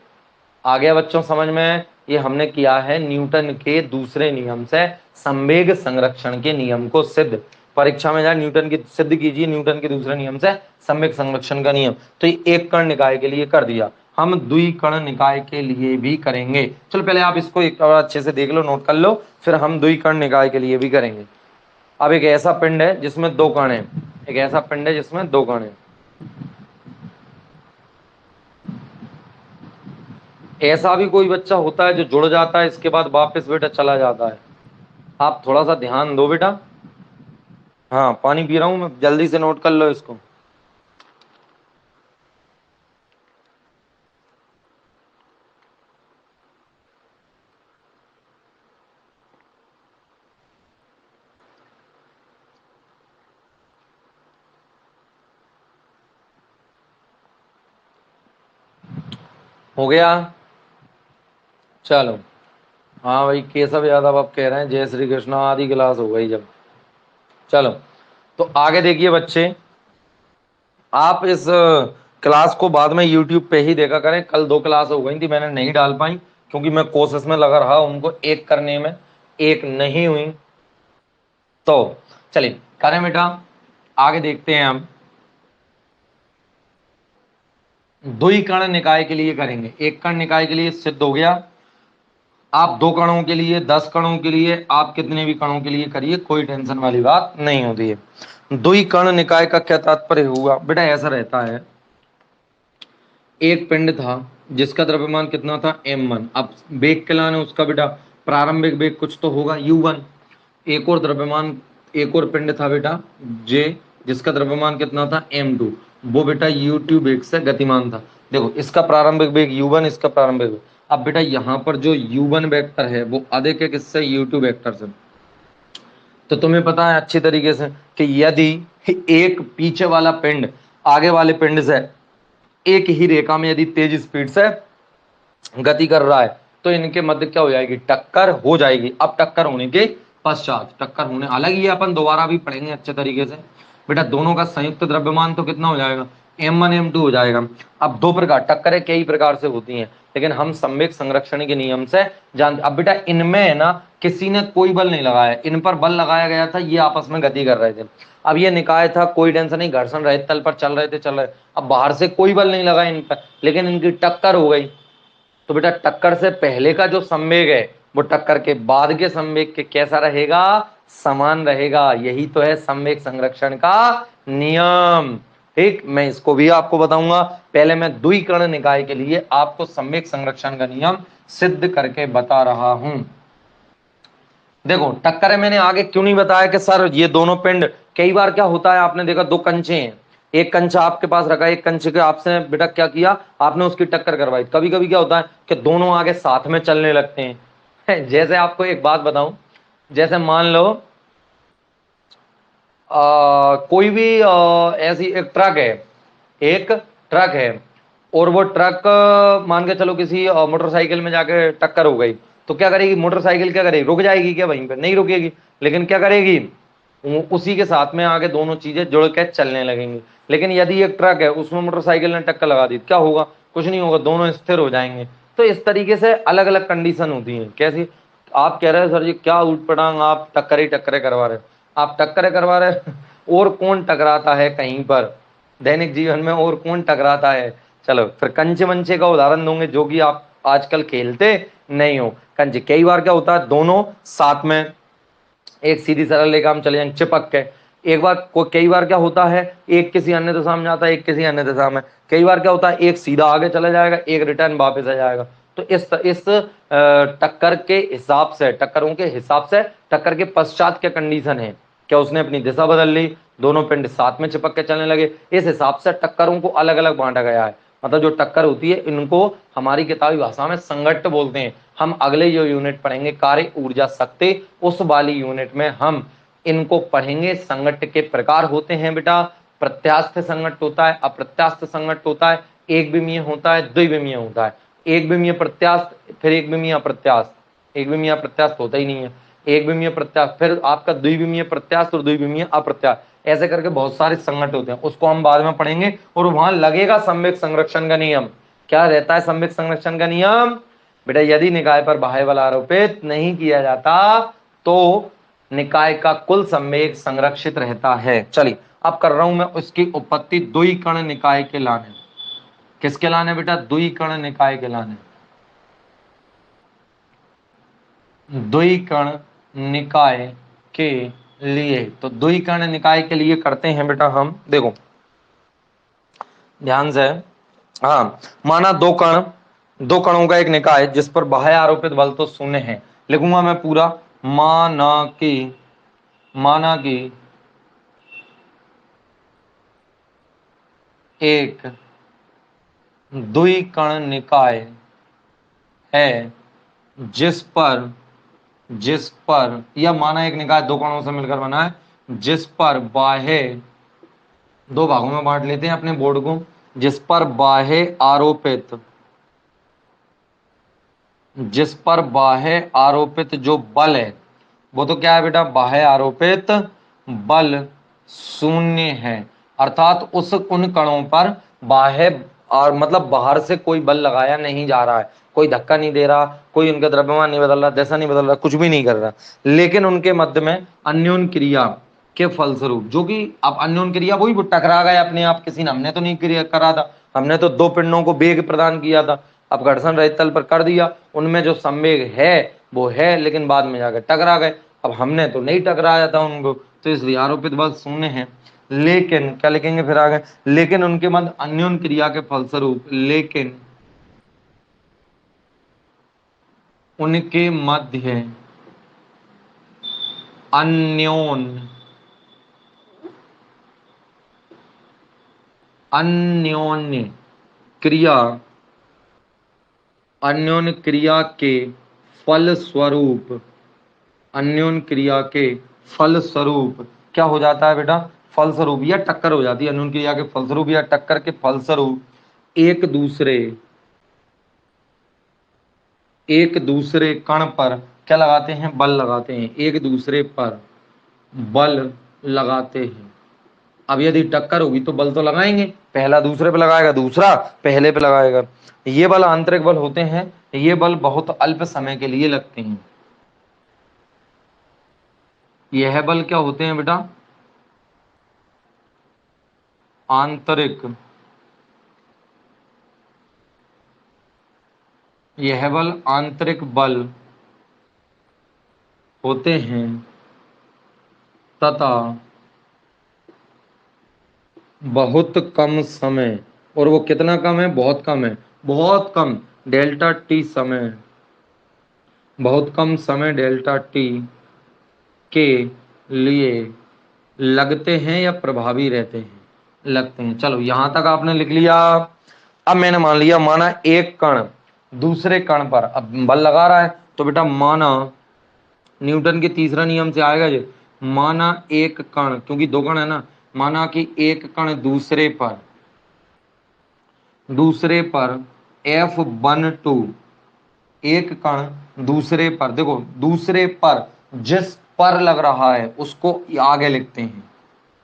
Speaker 1: आ गया बच्चों समझ में? ये हमने किया है न्यूटन के दूसरे नियम से, संवेग संरक्षण के नियम को सिद्ध। परीक्षा में जाए न्यूटन की सिद्ध कीजिए, न्यूटन के दूसरे नियम से संवेग संरक्षण का नियम। तो ये एक कण निकाय के लिए कर दिया, हम द्विकण निकाय के लिए भी करेंगे। चलो पहले आप इसको एक बार अच्छे से देख लो, नोट कर लो, फिर हम द्विकण निकाय के लिए भी करेंगे। अब एक ऐसा पिंड है जिसमें दो कण है, एक ऐसा पिंड है जिसमें दो कण है। ऐसा भी कोई बच्चा होता है जो जुड़ जाता है, इसके बाद वापस बेटा चला जाता है। आप थोड़ा सा ध्यान दो बेटा। हाँ पानी पी रहा हूं मैं, जल्दी से नोट कर लो इसको। हो गया? चलो, हाँ भाई केशव यादव अब कह रहे हैं जय श्री कृष्ण, आधी क्लास हो गई जब। चलो तो आगे देखिए बच्चे, आप इस क्लास को बाद में यूट्यूब पे ही देखा करें। कल 2 क्लास हो गई थी, मैंने नहीं डाल पाई क्योंकि मैं कोशिश में लगा रहा उनको एक करने में, एक नहीं हुई। तो चलिए करें बेटा, आगे देखते हैं हम। द्वि कण निकाय के लिए करेंगे, एक कण निकाय के लिए सिद्ध हो गया। आप 2 कणों के लिए, 10 कणों के लिए, आप कितने भी कणों के लिए करिए, कोई टेंशन वाली बात नहीं होती है। द्वि कण निकाय का क्या तात्पर्य हुआ बेटा? ऐसा रहता है, एक पिंड था जिसका द्रव्यमान कितना था m1। अब वेग के लाने उसका बेटा प्रारंभिक वेग कुछ तो होगा u1। एक और द्रव्यमान, एक और पिंड था बेटा j, जिसका द्रव्यमान कितना था m2। वो बेटा u2 वेग से गतिमान था। देखो इसका प्रारंभिक वेग u1, इसका प्रारंभिक वेग। अब बेटा यहाँ पर जो u1 वेक्टर है वो अधिक है किससे? u2 वेक्टर से। तो तुम्हें पता है अच्छी तरीके से कि यदि एक पीछे वाला पिंड आगे वाले पिंड से एक ही रेखा में यदि तेज स्पीड से गति कर रहा है तो इनके मध्य क्या हो जाएगी? टक्कर हो जाएगी। अब टक्कर होने के पश्चात, टक्कर होने, हालांकि ये अपन दोबारा भी पढ़ेंगे अच्छे तरीके से बेटा, दोनों का संयुक्त द्रव्यमान तो कितना हो जाएगा? m1 m2 हो जाएगा। अब 2 प्रकार टक्करें कई प्रकार से होती हैं, लेकिन हम संवेग संरक्षण के नियम से जानते। अब बेटा इनमें है ना, किसी ने कोई बल नहीं लगाया, इन पर बल लगाया गया था, ये आपस में गति कर रहे थे। अब ये निकाय था, कोई टेंशन नहीं, घर्षण रहित तल पर चल रहे थे, चल रहे। अब बाहर से कोई बल नहीं लगा इन पर, लेकिन इनकी टक्कर हो गई। तो बेटा टक्कर से पहले का जो संवेग है वो टक्कर के बाद के संवेग के कैसा रहेगा? समान रहेगा। यही तो है संवेग संरक्षण का नियम। ठीक, मैं इसको भी आपको बताऊंगा। पहले मैं द्वि कण निकाय के लिए आपको संवेग संरक्षण का नियम सिद्ध करके बता रहा हूं। देखो टक्कर है, मैंने आगे क्यों नहीं बताया कि सर ये दोनों पिंड, कई बार क्या होता है आपने देखा, 2 कंचे हैं, एक कंचा आपके पास रखा है, एक कंचे के आपसे बेटा क्या किया आपने, उसकी टक्कर करवाई। कभी कभी क्या होता है कि दोनों आगे साथ में चलने लगते हैं। जैसे आपको एक बात बताऊं, जैसे मान लो कोई भी ऐसी एक ट्रक है, एक ट्रक है, और वो ट्रक मान के चलो किसी मोटरसाइकिल में जाके टक्कर हो गई, तो क्या करेगी मोटरसाइकिल? क्या करेगी? रुक जाएगी क्या? वहीं पे नहीं रुकेगी, लेकिन क्या करेगी? उसी के साथ में आगे दोनों चीजें जुड़ के चलने लगेंगी। लेकिन यदि एक ट्रक है उसमें मोटरसाइकिल ने टक्कर लगा दी, क्या होगा? कुछ नहीं होगा, दोनों स्थिर हो जाएंगे। तो इस तरीके से अलग अलग कंडीशन होती है। कैसी? आप कह रहे हो सर जी क्या ऊट पटांग, आप टक्कर ही टक्करे करवा रहे हो। आप टक्करे करवा रहे और कौन टकराता है कहीं पर दैनिक जीवन में, और कौन टकराता है? चलो फिर कंचे मंचे का उदाहरण दूंगे जो कि आप आजकल खेलते नहीं हो। कंचे कई बार क्या होता है, दोनों साथ में एक सीधी सरल रेखा हम चले जाएंगे चिपक के। एक बार कई बार क्या होता है, एक किसी अन्य दिशा में जाता है, एक किसी अन्य दिशा में। कई बार क्या होता है, एक सीधा आगे चला जाएगा, एक रिटर्न वापस आ जाएगा। तो इस टक्कर के हिसाब से, टक्करों के हिसाब से टक्कर के पश्चात क्या कंडीशन है, क्या उसने अपनी दिशा बदल ली, दोनों पिंड साथ में चिपक के चलने लगे, इस हिसाब से टक्करों को अलग अलग बांटा गया है। मतलब जो टक्कर होती है इनको हमारी किताबी भाषा में संघट्ट बोलते हैं। हम अगले जो यूनिट पढ़ेंगे कार्य ऊर्जा शक्ति, उस वाली यूनिट में हम इनको पढ़ेंगे। संघट्ट के प्रकार होते हैं बेटा, प्रत्यास्थ संघट्ट होता है, अप्रत्यास्थ संघट्ट होता है, एक विमीय होता है, द्विविमीय होता है। एक विमीय प्रत्यास्थ, फिर एक विमीय अप्रत्यास्थ। एक विमीय प्रत्यास्थ होता ही नहीं है, एक विमीय प्रत्यास्थ, फिर आपका द्विविमीय प्रत्यास्थ और द्विविमीय अप्रत्यास्थ, ऐसे करके बहुत सारे संघट्ट होते हैं, उसको हम बाद में पढ़ेंगे। और वहां लगेगा संवेग संरक्षण का नियम। क्या रहता है संवेग संरक्षण का नियम बेटा? यदि निकाय पर बाह्य बल आरोपित नहीं किया जाता तो निकाय का कुल संवेग संरक्षित रहता है। चलिए अब कर रहा हूं मैं उसकी उत्पत्ति द्वि कण निकाय के लाने। किसके लाने बेटा? द्वि कण निकाय के लाने। द्वि कण निकाय के लिए, तो द्वि कण निकाय के लिए करते हैं बेटा हम, देखो ध्यान से। हाँ, माना 2 कण, 2 कणों का एक निकाय जिस पर बाह्य आरोपित बल तो शून्य है। लिखूंगा मैं पूरा, माना कि एक द्वि कण निकाय है जिस पर या माना एक निकाय 2 कणों से मिलकर बना है, जिस पर बाह्य, 2 भागों में बांट लेते हैं अपने बोर्ड को, जिस पर बाह्य आरोपित जो बल है वो तो क्या है बेटा? बाह्य आरोपित बल शून्य है। अर्थात उन कणों पर बाह्य और मतलब बाहर से कोई बल लगाया नहीं जा रहा है, कोई धक्का नहीं दे रहा, कोई उनका द्रव्यमान नहीं बदल रहा, दिशा नहीं बदल रहा, कुछ भी नहीं कर रहा, लेकिन उनके मध्य में अन्योन्य क्रिया के फलस्वरूप, जो कि अब अन्योन्य क्रिया वही वो टकरा गए अपने आप, किसी ने, हमने तो नहीं क्रिया करा था, हमने तो दो पिंडों को वेग प्रदान किया था, अब घर्षण रहित तल पर कर दिया, उनमें जो संवेग है वो है, लेकिन बाद में जाकर टकरा गए। अब हमने तो नहीं टकराया था उनको, तो इसलिए आरोपित बल शून्य है। लेकिन क्या लिखेंगे फिर आगे, लेकिन उनके मध्य अन्योन्य क्रिया के फलस्वरूप, लेकिन उनके मध्य अन्योन्य अन्योन्य क्रिया अन्योन्य क्रिया के फलस्वरूप, अन्योन्य क्रिया के फलस्वरूप क्या हो जाता है बेटा, फलस्वरूप या टक्कर हो जाती है, अन्योन्य क्रिया के फलस्वरूप या टक्कर के फलस्वरूप एक दूसरे कण पर क्या लगाते हैं, बल लगाते हैं, एक दूसरे पर बल लगाते हैं। अब यदि टक्कर होगी तो बल तो लगाएंगे, पहला दूसरे पे लगाएगा, दूसरा पहले पे लगाएगा। ये बल आंतरिक बल होते हैं, ये बल बहुत अल्प समय के लिए लगते हैं। यह बल क्या होते हैं बेटा, आंतरिक, यह बल आंतरिक बल होते हैं तथा बहुत कम समय, और वो कितना कम है, बहुत कम है, बहुत कम डेल्टा टी समय, बहुत कम समय डेल्टा टी के लिए लगते हैं या प्रभावी रहते हैं, लगते हैं। चलो यहां तक आपने लिख लिया। अब मैंने मान लिया, माना एक कण दूसरे कण पर अब बल लगा रहा है, तो बेटा माना न्यूटन के तीसरा नियम से आएगा जी, माना एक कण, क्योंकि दो कण है ना, माना कि एक कण दूसरे पर F12, एक कण दूसरे पर, देखो दूसरे पर जिस पर लग रहा है उसको आगे लिखते हैं,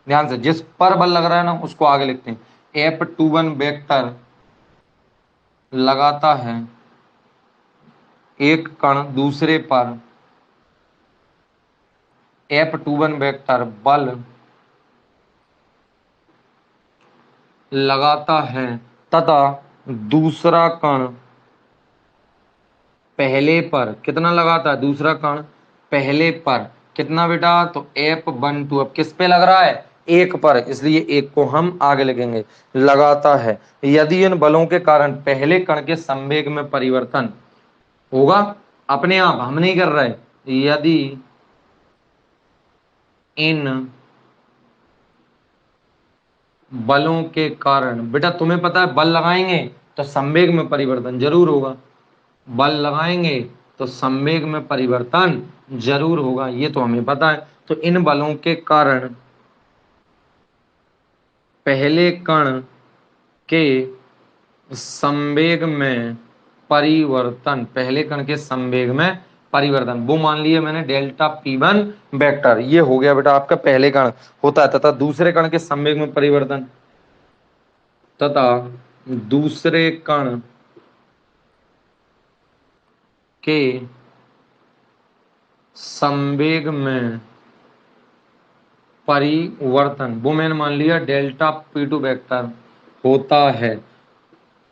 Speaker 1: ध्यान से, जिस पर बल लग रहा है ना उसको आगे लिखते हैं। F21 वेक्टर लगाता है एक कण दूसरे पर F21 वेक्टर बल लगाता है तथा दूसरा कण पहले पर कितना लगाता है, दूसरा कण पहले पर कितना बेटा, तो F12 अब किस पे लग रहा है, एक पर, इसलिए एक को हम आगे लिखेंगे, लगाता है। यदि इन बलों के कारण पहले कण के संवेग में परिवर्तन होगा, अपने आप, हम नहीं कर रहे, यदि इन बलों के कारण, बेटा तुम्हें पता है बल लगाएंगे तो संवेग में परिवर्तन जरूर होगा, बल लगाएंगे तो संवेग में परिवर्तन जरूर होगा, ये तो हमें पता है। तो इन बलों के कारण पहले कण के संवेग में परिवर्तन, पहले कण के संवेग में परिवर्तन, वो मान लिया मैंने डेल्टा P1 वेक्टर, ये हो गया बेटा आपका पहले कण होता है, तथा दूसरे कण के संवेग में परिवर्तन, तथा दूसरे कण के संवेग में परिवर्तन, वो मैंने मान लिया डेल्टा P2 वेक्टर होता है।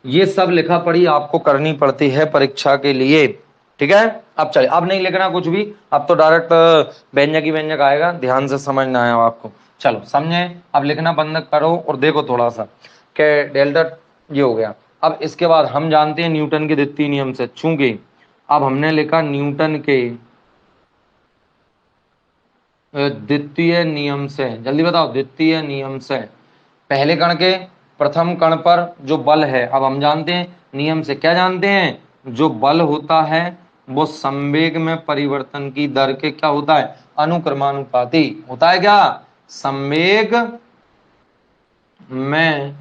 Speaker 1: ये सब लिखा पढ़ी आपको करनी पड़ती है परीक्षा के लिए, ठीक है। अब चले, अब नहीं लिखना कुछ भी, अब तो डायरेक्ट व्यंजक ही व्यंजक आएगा, ध्यान से समझना है आपको। चलो समझे, अब लिखना बंद करो और देखो थोड़ा सा कि डेल्टा ये हो गया। अब इसके बाद हम जानते हैं न्यूटन के द्वितीय नियम से, चूंकि अब हमने लिखा न्यूटन के द्वितीय नियम से, जल्दी बताओ, द्वितीय नियम से पहले कण के प्रथम कण पर जो बल है, अब हम जानते हैं नियम से, क्या जानते हैं, जो बल होता है वो संवेग में परिवर्तन की दर के क्या होता है, अनुक्रमानुपाती होता है, क्या, संवेग में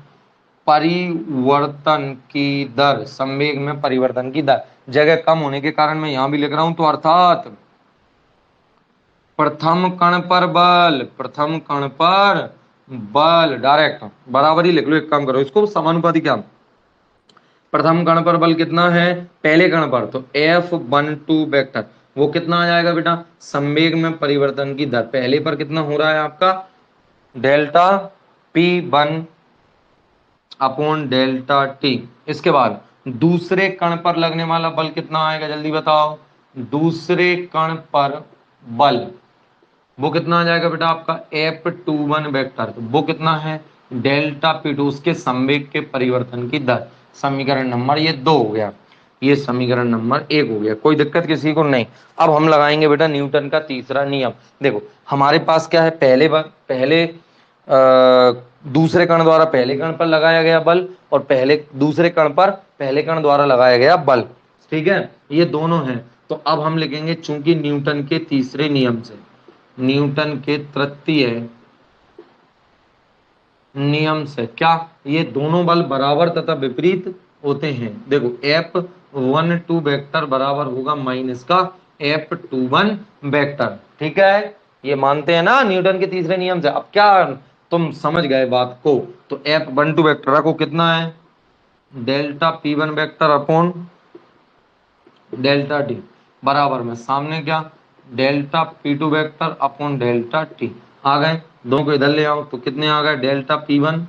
Speaker 1: परिवर्तन की दर, संवेग में परिवर्तन की दर, जगह कम होने के कारण मैं यहां भी लिख रहा हूं, तो अर्थात प्रथम कण पर बल, प्रथम कण पर बल डायरेक्ट बराबर ही लिख लो। एक काम करो, इसको समानुपाती क्या, प्रथम कण पर बल कितना है पहले कण पर, तो F12 वेक्टर वो कितना आ जाएगा बेटा, संवेग में परिवर्तन की दर पहले पर कितना हो रहा है आपका delta P1 upon delta T. इसके बाद दूसरे कण पर लगने वाला बल कितना आएगा जल्दी बताओ, दूसरे कण पर बल वो कितना आ जाएगा बेटा आपका F21 वेक्टर, तो वो कितना है डेल्टा P2 उसके संवेग के परिवर्तन की दर। समीकरण नंबर ये 2 हो गया, ये समीकरण नंबर 1 हो गया, कोई दिक्कत किसी को नहीं। अब हम लगाएंगे बेटा न्यूटन का तीसरा नियम। देखो हमारे पास क्या है, पहले दूसरे कण द्वारा पहले कण पर लगाया गया बल और पहले दूसरे कण पर पहले कण द्वारा लगाया गया बल, ठीक है, ये दोनों हैं। तो अब हम लिखेंगे चूंकि न्यूटन के तीसरे नियम से, न्यूटन के तृतीय नियम से क्या, ये दोनों बल बराबर तथा विपरीत होते हैं। देखो F12 वेक्टर बराबर होगा माइनस का F21 वेक्टर, ठीक है, ये मानते हैं ना न्यूटन के तीसरे नियम से। अब क्या तुम समझ गए बात को, तो F12 वेक्टर को कितना है delta P1 vector upon delta T बराबर में सामने क्या delta P2 vector upon delta T. आ गए, दोनों को इधर ले आओ तो कितने आ गए delta P1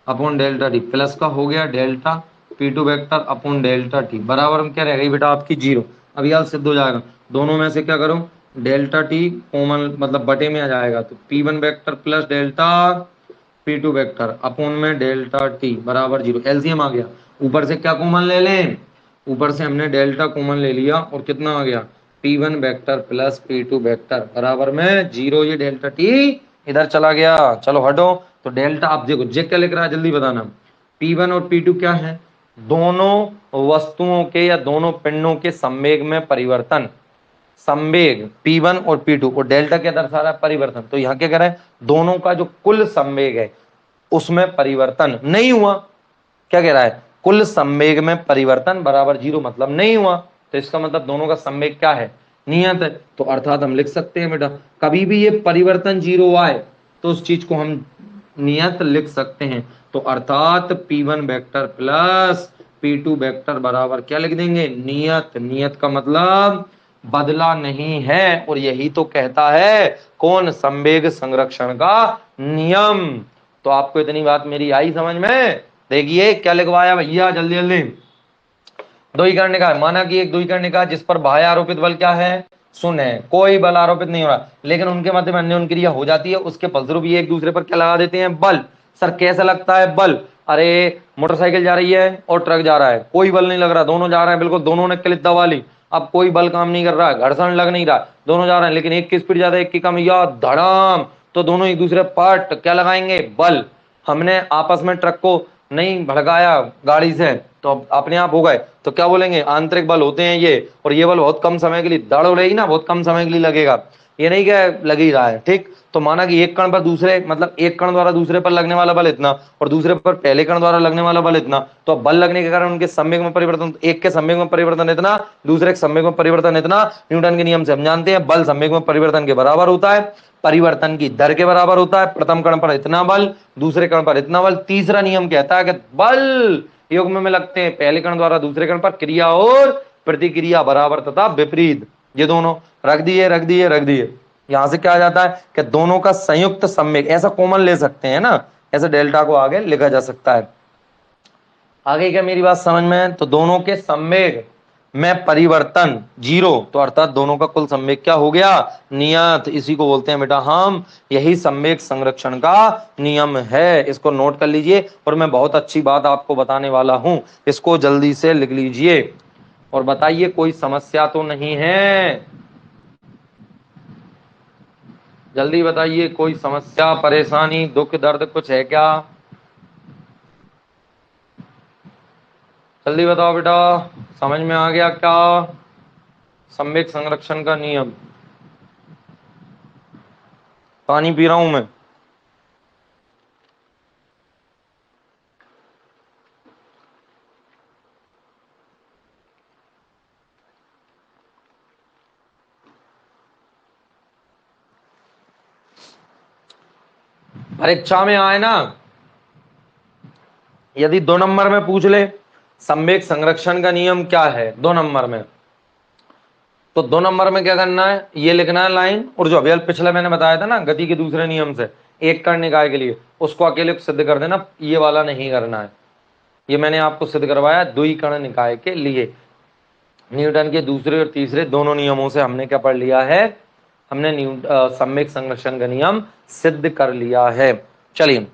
Speaker 1: upon delta T plus का हो गया delta P2 vector upon delta T बराबर में क्या रह गई बेटा आपकी 0। अब यह सिद्ध हो जाएगा, दोनों में से क्या करूं डेल्टा टी कॉमन मतलब बटे में आ जाएगा, तो P1 vector plus delta P2 vector upon में डेल्टा टी बराबर 0। एलसीएम आ गया, ऊपर से क्या कॉमन ले लें, ऊपर से हमने डेल्टा कॉमन ले लिया और कितना आ गया P1 vector plus P2 vector बराबर में 0। ये डेल्टा टी इधर चला गया, चलो हटो। तो डेल्टा आप देखो जे क्या लिख रहा है जल्दी बताना, P1 और P2 क्या है, दोनों वस्तुओं के या दोनों पिंडों के संवेग में परिवर्तन, संवेग P1 और P2 और डेल्टा क्या दर्शा रहा है परिवर्तन। तो यहाँ क्या कह रहा है दोनों का जो कुल संवेग है उसमें परिवर्तन नहीं हुआ, क्या कह रहा है कुल संवेग में परिवर्तन बराबर 0 मतलब नहीं हुआ, तो इसका मतलब दोनों का संवेग क्या है नियत है। तो अर्थात हम लिख सकते हैं बेटा कभी भी ये परिवर्तन 0 आए तो उस चीज को हम नियत लिख सकते हैं। तो अर्थात P1 vector plus P2 vector बराबर क्या लिख देंगे नियत। नियत का मतलब बदला नहीं है, और यही तो कहता है कौन संवेग संरक्षण का नियम। तो आपको इतनी बात मेरी आई समझ में, देखिए क्या लिखवाया भैया जल्दी जल्दी। द्विकर्ण का माना कि एक द्विकर्ण का जिस पर बाह्य आरोपित बल क्या है शून्य है, कोई बल आरोपित नहीं हो रहा, लेकिन उनके मध्य में अन्योन्य क्रिया हो जाती है, उसके फलस्वरूप ये एक दूसरे पर क्या लगा देते हैं बल। सर कैसे लगता है बल, अरे मोटरसाइकिल जा रही है और ट्रक जा रहा है कोई बल नहीं लग रहा, दोनों जा रहे हैं बिल्कुल दोनों ने क्लिक दबा ली, अब कोई बल काम नहीं कर रहा है, घर्षण लग नहीं रहा, दोनों जा रहे हैं, लेकिन एक की स्पीड ज्यादा एक की कम या धड़ाम, तो दोनों एक दूसरे पर क्या लगाएंगे बल। हमने आपस में ट्रक को नहीं भड़काया गाड़ी से तो अपने आप हो गए, तो क्या बोलेंगे आंतरिक बल होते हैं ये, और ये बल बहुत कम समय के लिए दड़ रहेगी ना, बहुत कम समय के लिए लगेगा, ये नहीं क्या लग ही रहा है, ठीक। तो माना कि एक कण पर दूसरे मतलब एक कण द्वारा दूसरे पर लगने वाला बल इतना और दूसरे पर पहले कण द्वारा लगने वाला बल इतना, तो अब बल लगने के कारण उनके संवेग में परिवर्तन, एक के संवेग में परिवर्तन इतना दूसरे के संवेग में परिवर्तन इतना, न्यूटन के नियम से हम जानते हैं बल संवेग में परिवर्तन के बराबर होता है, परिवर्तन की दर के बराबर होता है, प्रथम कण पर इतना बल दूसरे कण पर इतना बल। तीसरा नियम कहता है कि बल युग्म में लगते हैं पहले कण द्वारा दूसरे कण पर, क्रिया और प्रतिक्रिया बराबर तथा विपरीत, ये दोनों रख दिए रख दिए रख दिए। यहां से क्या आ जाता है कि दोनों का संयुक्त संवेग ऐसा कॉमन ले सकते हैं ना, ऐसे डेल्टा को आगे लिखा जा सकता है। आगे क्या मेरी बात समझ में, तो दोनों के संवेग में परिवर्तन 0, तो अर्थात दोनों का कुल संवेग क्या हो गया नियत, इसी को बोलते हैं बेटा हम, यही संवेग संरक्षण का नियम है। इसको नोट कर लीजिए, और मैं बहुत अच्छी बात आपको बताने वाला हूं, इसको जल्दी से लिख लीजिए और बताइए कोई समस्या तो नहीं है, जल्दी बताइए कोई समस्या परेशानी दुख दर्द कुछ है क्या, जल्दी बताओ बेटा, समझ में आ गया क्या संवेग संरक्षण का नियम। पानी पी रहा हूं मैं। परीक्षा में आए ना, यदि 2 नंबर में पूछ ले संवेग संरक्षण का नियम क्या है 2 नंबर में, तो 2 नंबर में क्या करना है, ये लिखना है लाइन, और जो अभी पिछला मैंने बताया था ना गति के दूसरे नियम से एक कण निकाय के लिए, उसको अकेले सिद्ध कर देना, ये वाला नहीं करना है। ये मैंने आपको सिद्ध करवाया द्वि कण निकाय के लिए। न्यूटन के दूसरे और तीसरे दोनों नियमों से हमने क्या पढ़ लिया है, हमने संवेग संरक्षण का नियम सिद्ध कर लिया है। चलिए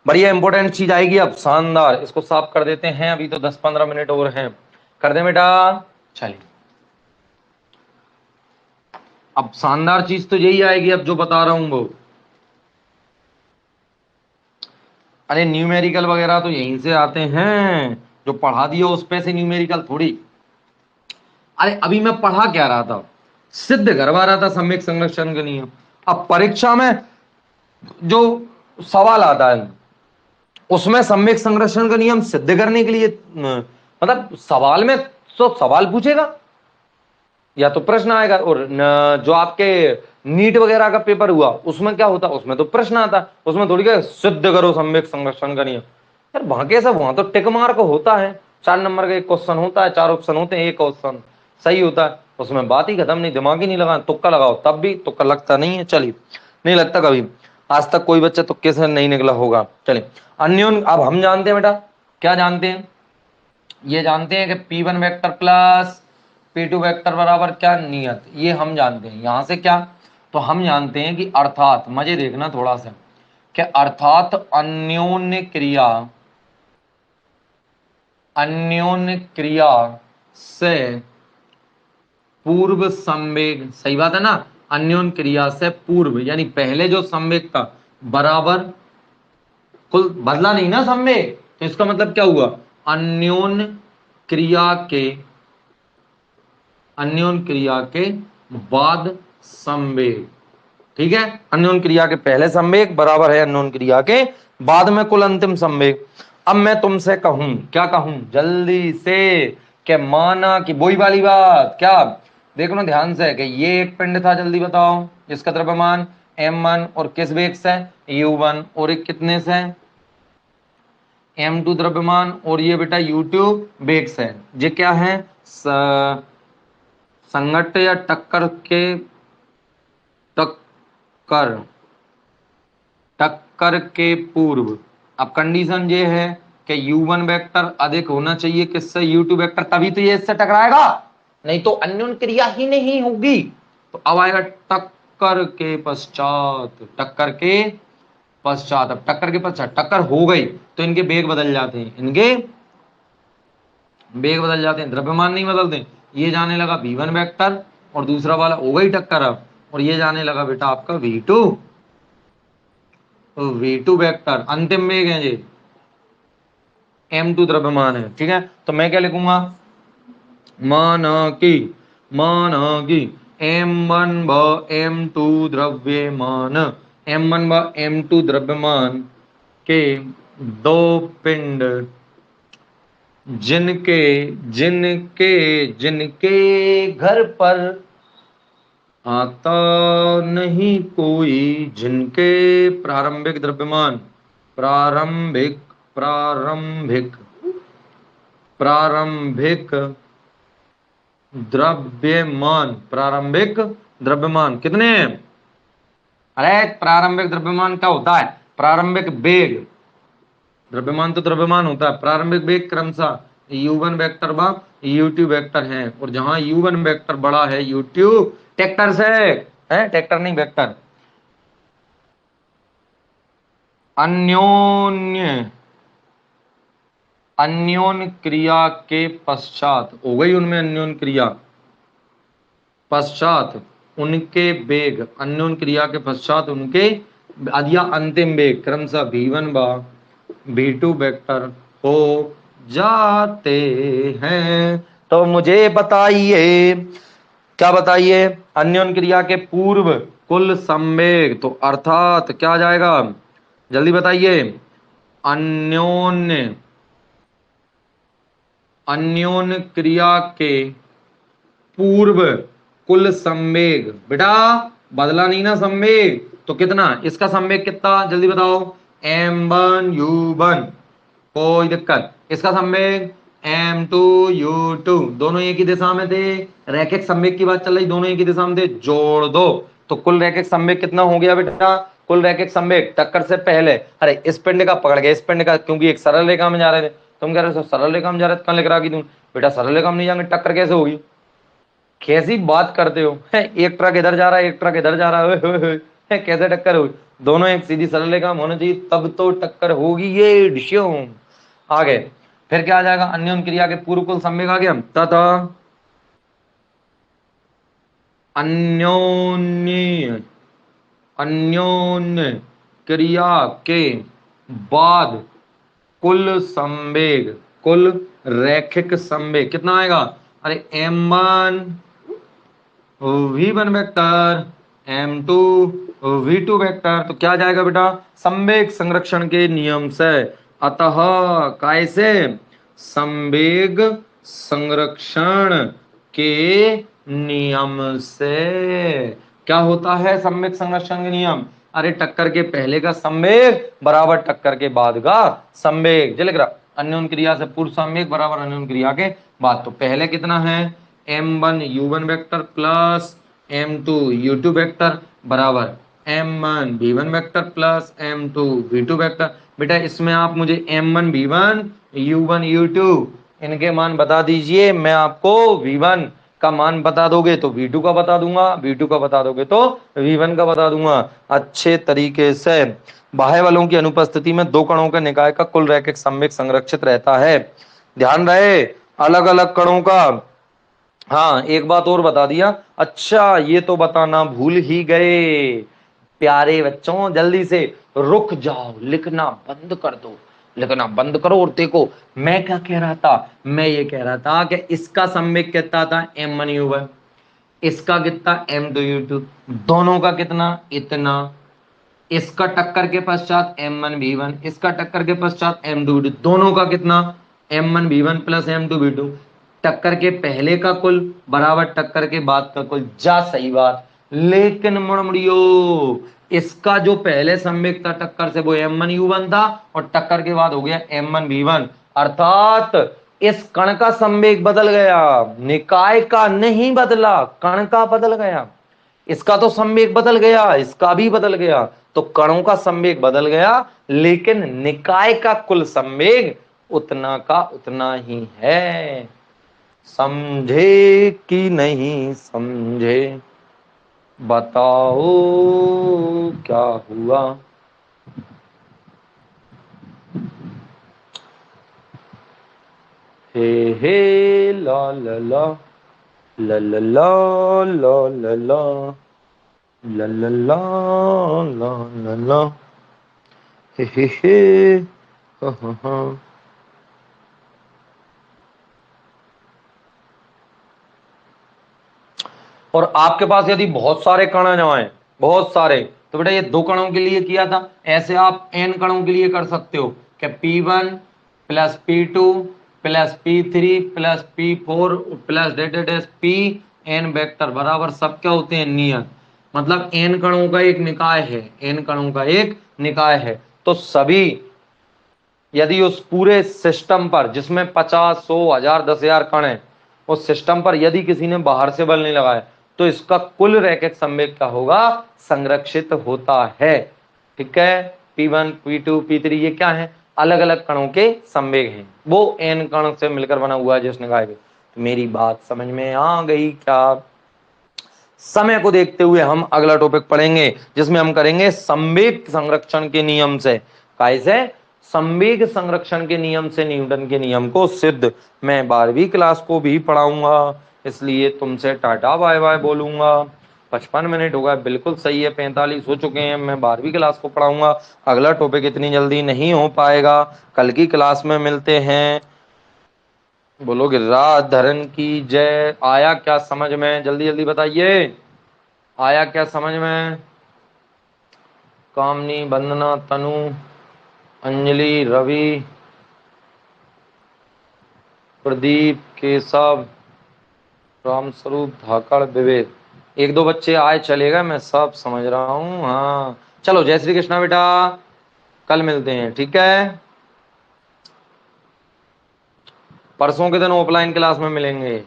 Speaker 1: बढ़िया इंपॉर्टेंट चीज आएगी अब, शानदार। इसको साफ कर देते हैं, अभी तो 10-15 मिनट और हैं, कर दे बेटा। चलिए अब शानदार चीज तो यही आएगी अब जो बता रहा हूं वो। अरे न्यूमेरिकल वगैरह तो यहीं से आते हैं, जो पढ़ा दिया उस पे से न्यूमेरिकल थोड़ी। अरे अभी मैं पढ़ा क्या रहा था, सिद्ध करवा रहा था संवेग संरक्षण का नियम। अब परीक्षा में जो सवाल आता है उसमें संवेग संरक्षण का नियम सिद्ध करने के लिए मतलब सवाल में तो सवाल पूछेगा या तो प्रश्न आएगा, और जो आपके नीट वगैरह का पेपर हुआ उसमें क्या होता, उसमें तो प्रश्न आता, उसमें थोड़ी क्या सिद्ध करो संवेग संरक्षण का नियम। यार वहां कैसा, वहां तो टिक मार्क होता है, 4 नंबर का एक क्वेश्चन होता है, 4 ऑप्शन होते हैं, एक क्वेश्चन सही होता है, उसमें बात ही खत्म, नहीं दिमाग ही नहीं लगा, तुक्का लगाओ तब भी तुक्का लगता नहीं है। चलिए नहीं लगता कभी, आज तक कोई बच्चा तुक्के से नहीं निकला होगा। चलिए अन्योन अब हम जानते हैं बेटा, क्या जानते हैं, ये जानते हैं कि P1 vector plus P2 vector बराबर क्या नियत, ये हम जानते हैं। यहां से क्या, तो हम जानते हैं कि अर्थात, मजे देखना थोड़ा सा, कि अर्थात अन्योन्य क्रिया से पूर्व संवेग, सही बात है ना, अन्योन्य क्रिया से पूर्व यानी पहले जो संवेग था बराबर, कुल बदला नहीं ना संवेग, तो इसका मतलब क्या हुआ, अन्योन्य क्रिया के बाद संवेग, ठीक है, अन्योन्य क्रिया के पहले संवेग बराबर है अन्योन्य क्रिया के बाद में कुल अंतिम संवेग। अब मैं तुमसे कहूं, क्या कहूं जल्दी से, कि माना कि वही वाली बात, क्या देखो ना ध्यान से, कि ये एक पिंड था, जल्दी बताओ, इसका द्रव्यमान m1 और किस वेग से u1, और एक कितने से m2 द्रव्यमान, और ये बेटा u2 वेग से। ये क्या है, संघट्ट या टक्कर के पूर्व। अब कंडीशन ये है कि u1 वेक्टर अधिक होना चाहिए किससे, u2 वेक्टर, तभी तो ये इससे टकराएगा, नहीं तो अन्योन्य क्रिया ही नहीं होगी। तो अब आएगा टक्कर के पश्चात, अब टक्कर के पश्चात, टक्कर हो गई तो इनके वेग बदल जाते हैं, द्रव्यमान नहीं बदलते। ये जाने लगा v1 वेक्टर और दूसरा वाला हो गई टक्कर अब, और ये जाने लगा बेटा आपका v2, तो v2 वेक्टर अंतिम वेग है, ये m2 द्रव्यमान है, ठीक है। तो मैं क्या लिखूंगा, माना कि m1 व m2 द्रव्यमान, m1 व m2 द्रव्यमान के दो पिंड जिनके घर पर आता नहीं कोई, जिनके प्रारंभिक द्रव्यमान प्रारंभिक द्रव्यमान कितने हैं, अरे प्रारंभिक द्रव्यमान क्या होता है, प्रारंभिक वेग, द्रव्यमान तो द्रव्यमान होता है, प्रारंभिक वेग क्रमशः u1 वेक्टर व u2 वेक्टर है, और जहां u1 वेक्टर बड़ा है u2 ट्रैक्टर से है, ट्रैक्टर नहीं वेक्टर। अन्योन्य क्रिया के पश्चात हो गई, उनमें अन्योन्य क्रिया पश्चात उनके वेग, अन्योन्य क्रिया के पश्चात उनके या अंतिम वेग क्रमशः v1 व v2 वेक्टर हो जाते हैं। तो मुझे बताइए, क्या बताइए, अन्योन्य क्रिया के पूर्व कुल संवेग, तो अर्थात क्या आ जाएगा, जल्दी बताइए, अन्योन्य क्रिया के पूर्व कुल संवेग, बेटा बदला नहीं ना संवेग, तो कितना, इसका संवेग कितना जल्दी बताओ, m1u1, कोई दिक्कत। इसका संवेग m2u2, दोनों एक ही दिशा में थे, रैखिक संवेग की बात चल रही, दोनों एक ही दिशा में थे, जोड़ दो तो कुल रैखिक संवेग कितना हो गया बेटा, कुल रैखिक संवेग टक्कर से पहले, अरे इस पिंड का पकड़ गया इस पिंड का, क्योंकि एक सरल रेखा में जा रहे थे, तुम कह रहे हो सरल रेखा में जा रहे थे, कहां लिख रहा कि तुम, बेटा सरल रेखा में नहीं जाएंगे, टक्कर कैसे होगी, कैसी बात करते हो, है एक ट्रक इधर जा रहा है एक ट्रक इधर जा रहा है, ओए, ओए, ओए, है कैसे टक्कर होगी, दोनों एक सीधी सरल रेखा में होना चाहिए तब तो टक्कर होगी, ये डिश्यों आगे। फिर क्या आ जाएगा, अन्योन्य क्रिया के पूर्व कुल संवेग आ गया, तथा अन्योन्य अन्योन्य क्रिया के बाद कुल संवेग, कुल रैखिक संवेग कितना आएगा, अरे m1 v1 vector m2 v2 vector, तो क्या जाएगा बेटा, संवेग संरक्षण के नियम से, अतः कैसे, संवेग संरक्षण के नियम से, क्या होता है संवेग संरक्षण के नियम, अरे टक्कर के पहले का संवेग बराबर टक्कर के बाद का संवेग, जो लिख रहा अन्योन्य क्रिया से पूर्व संवेग बराबर अन्योन्य क्रिया के बाद, तो पहले कितना है m1u1 vector plus m2u2 vector बराबर m1v1 vector plus m2v2 vector. बेटा इसमें आप मुझे m1v1 u1 u2 इनके मान बता दीजिए, मैं आपको v1 का मान बता दोगे तो v2 का बता दूंगा, v2 का बता दोगे तो v1 का बता दूंगा अच्छे तरीके से। बाह्य बलों की अनुपस्थिति में दो कणों के निकाय का कुल रैखिक संवेग संरक्षित रहता है, ध्यान रहे अलग अलग कणों का। हाँ एक बात और बता दिया, अच्छा ये तो बताना भूल ही गए, प्यारे बच्चों जल्दी से रुक जाओ, लिखना बंद कर दो, लिखना बंद करो और देखो मैं क्या कह रहा था, मैं ये कह रहा था कि इसका संवेग कितना था m1u1, इसका कितना m2u2, दोनों का कितना इतना, इसका टक्कर के पश्चात m1v1, इसका टक्कर के पश्चात m2v2, दोनों का कितना m1v1 प्लस m2v2, टक्कर के पहले का कुल बराबर टक्कर के बाद का कुल, जा सही बात, लेकिन मुड़मुड़ियो इसका जो पहले संवेग था टक्कर से वो m1u1 था और टक्कर के बाद हो गया m1v1, अर्थात इस कण का संवेग बदल गया, निकाय का नहीं बदला, कण का बदल गया, इसका तो संवेग बदल गया इसका भी बदल गया, तो कणों का संवेग बदल गया लेकिन निकाय का कुल संवेग उतना का उतना ही है, समझे कि नहीं समझे, बताओ क्या हुआ। हे ला ला ला ला ला ला ला ला ला ला ला ला ला ला ला हे हा हा हा। और आपके पास यदि बहुत सारे कण आ जाए, बहुत सारे, तो बेटा ये दो कणों के लिए किया था, ऐसे आप n कणों के लिए कर सकते हो कि p1 plus p2 plus p3 plus p4 plus p n vector बराबर सब क्या होते हैं नियत, मतलब n कणों का एक निकाय है, n कणों का एक निकाय है, तो सभी यदि उस पूरे सिस्टम पर जिसमें 50 100 1000 10,000 कण है, उस सिस्टम पर यदि किसी ने बाहर से बल नहीं लगाया तो इसका कुल रैखिक संवेग क्या होगा, संरक्षित होता है, ठीक है। p1 p2 p3 ये क्या है, अलग अलग कणों के संवेग हैं, वो n कण से मिलकर बना हुआ है जिस निकाय के, तो मेरी बात समझ में आ गई क्या। समय को देखते हुए हम अगला टॉपिक पढ़ेंगे जिसमें हम करेंगे संवेग संरक्षण के नियम से, कैसे, संवेग संरक्षण के नियम से न्यूटन के नियम को सिद्ध। मैं 12वीं क्लास को भी पढ़ाऊंगा, इसलिए तुमसे टाटा बाय बाय बोलूंगा। 55 मिनट हो गए, बिल्कुल सही है, 45 हो चुके हैं, मैं 12वीं क्लास को पढ़ाऊंगा, अगला टॉपिक इतनी जल्दी नहीं हो पाएगा, कल की क्लास में मिलते हैं। बोलो गिरिराज धरन की जय। आया क्या समझ में, जल्दी जल्दी बताइए, आया क्या समझ में। कामनी, वंदना, तनु, अंजलि, रवि, प्रदीप, केशव, रामस्वरूप, धाकड़, विवेक, एक दो बच्चे आए चलेगा, मैं सब समझ रहा हूँ। हाँ चलो, जय श्री कृष्णा बेटा, कल मिलते हैं, ठीक है। परसों के दिन ऑफलाइन क्लास में मिलेंगे।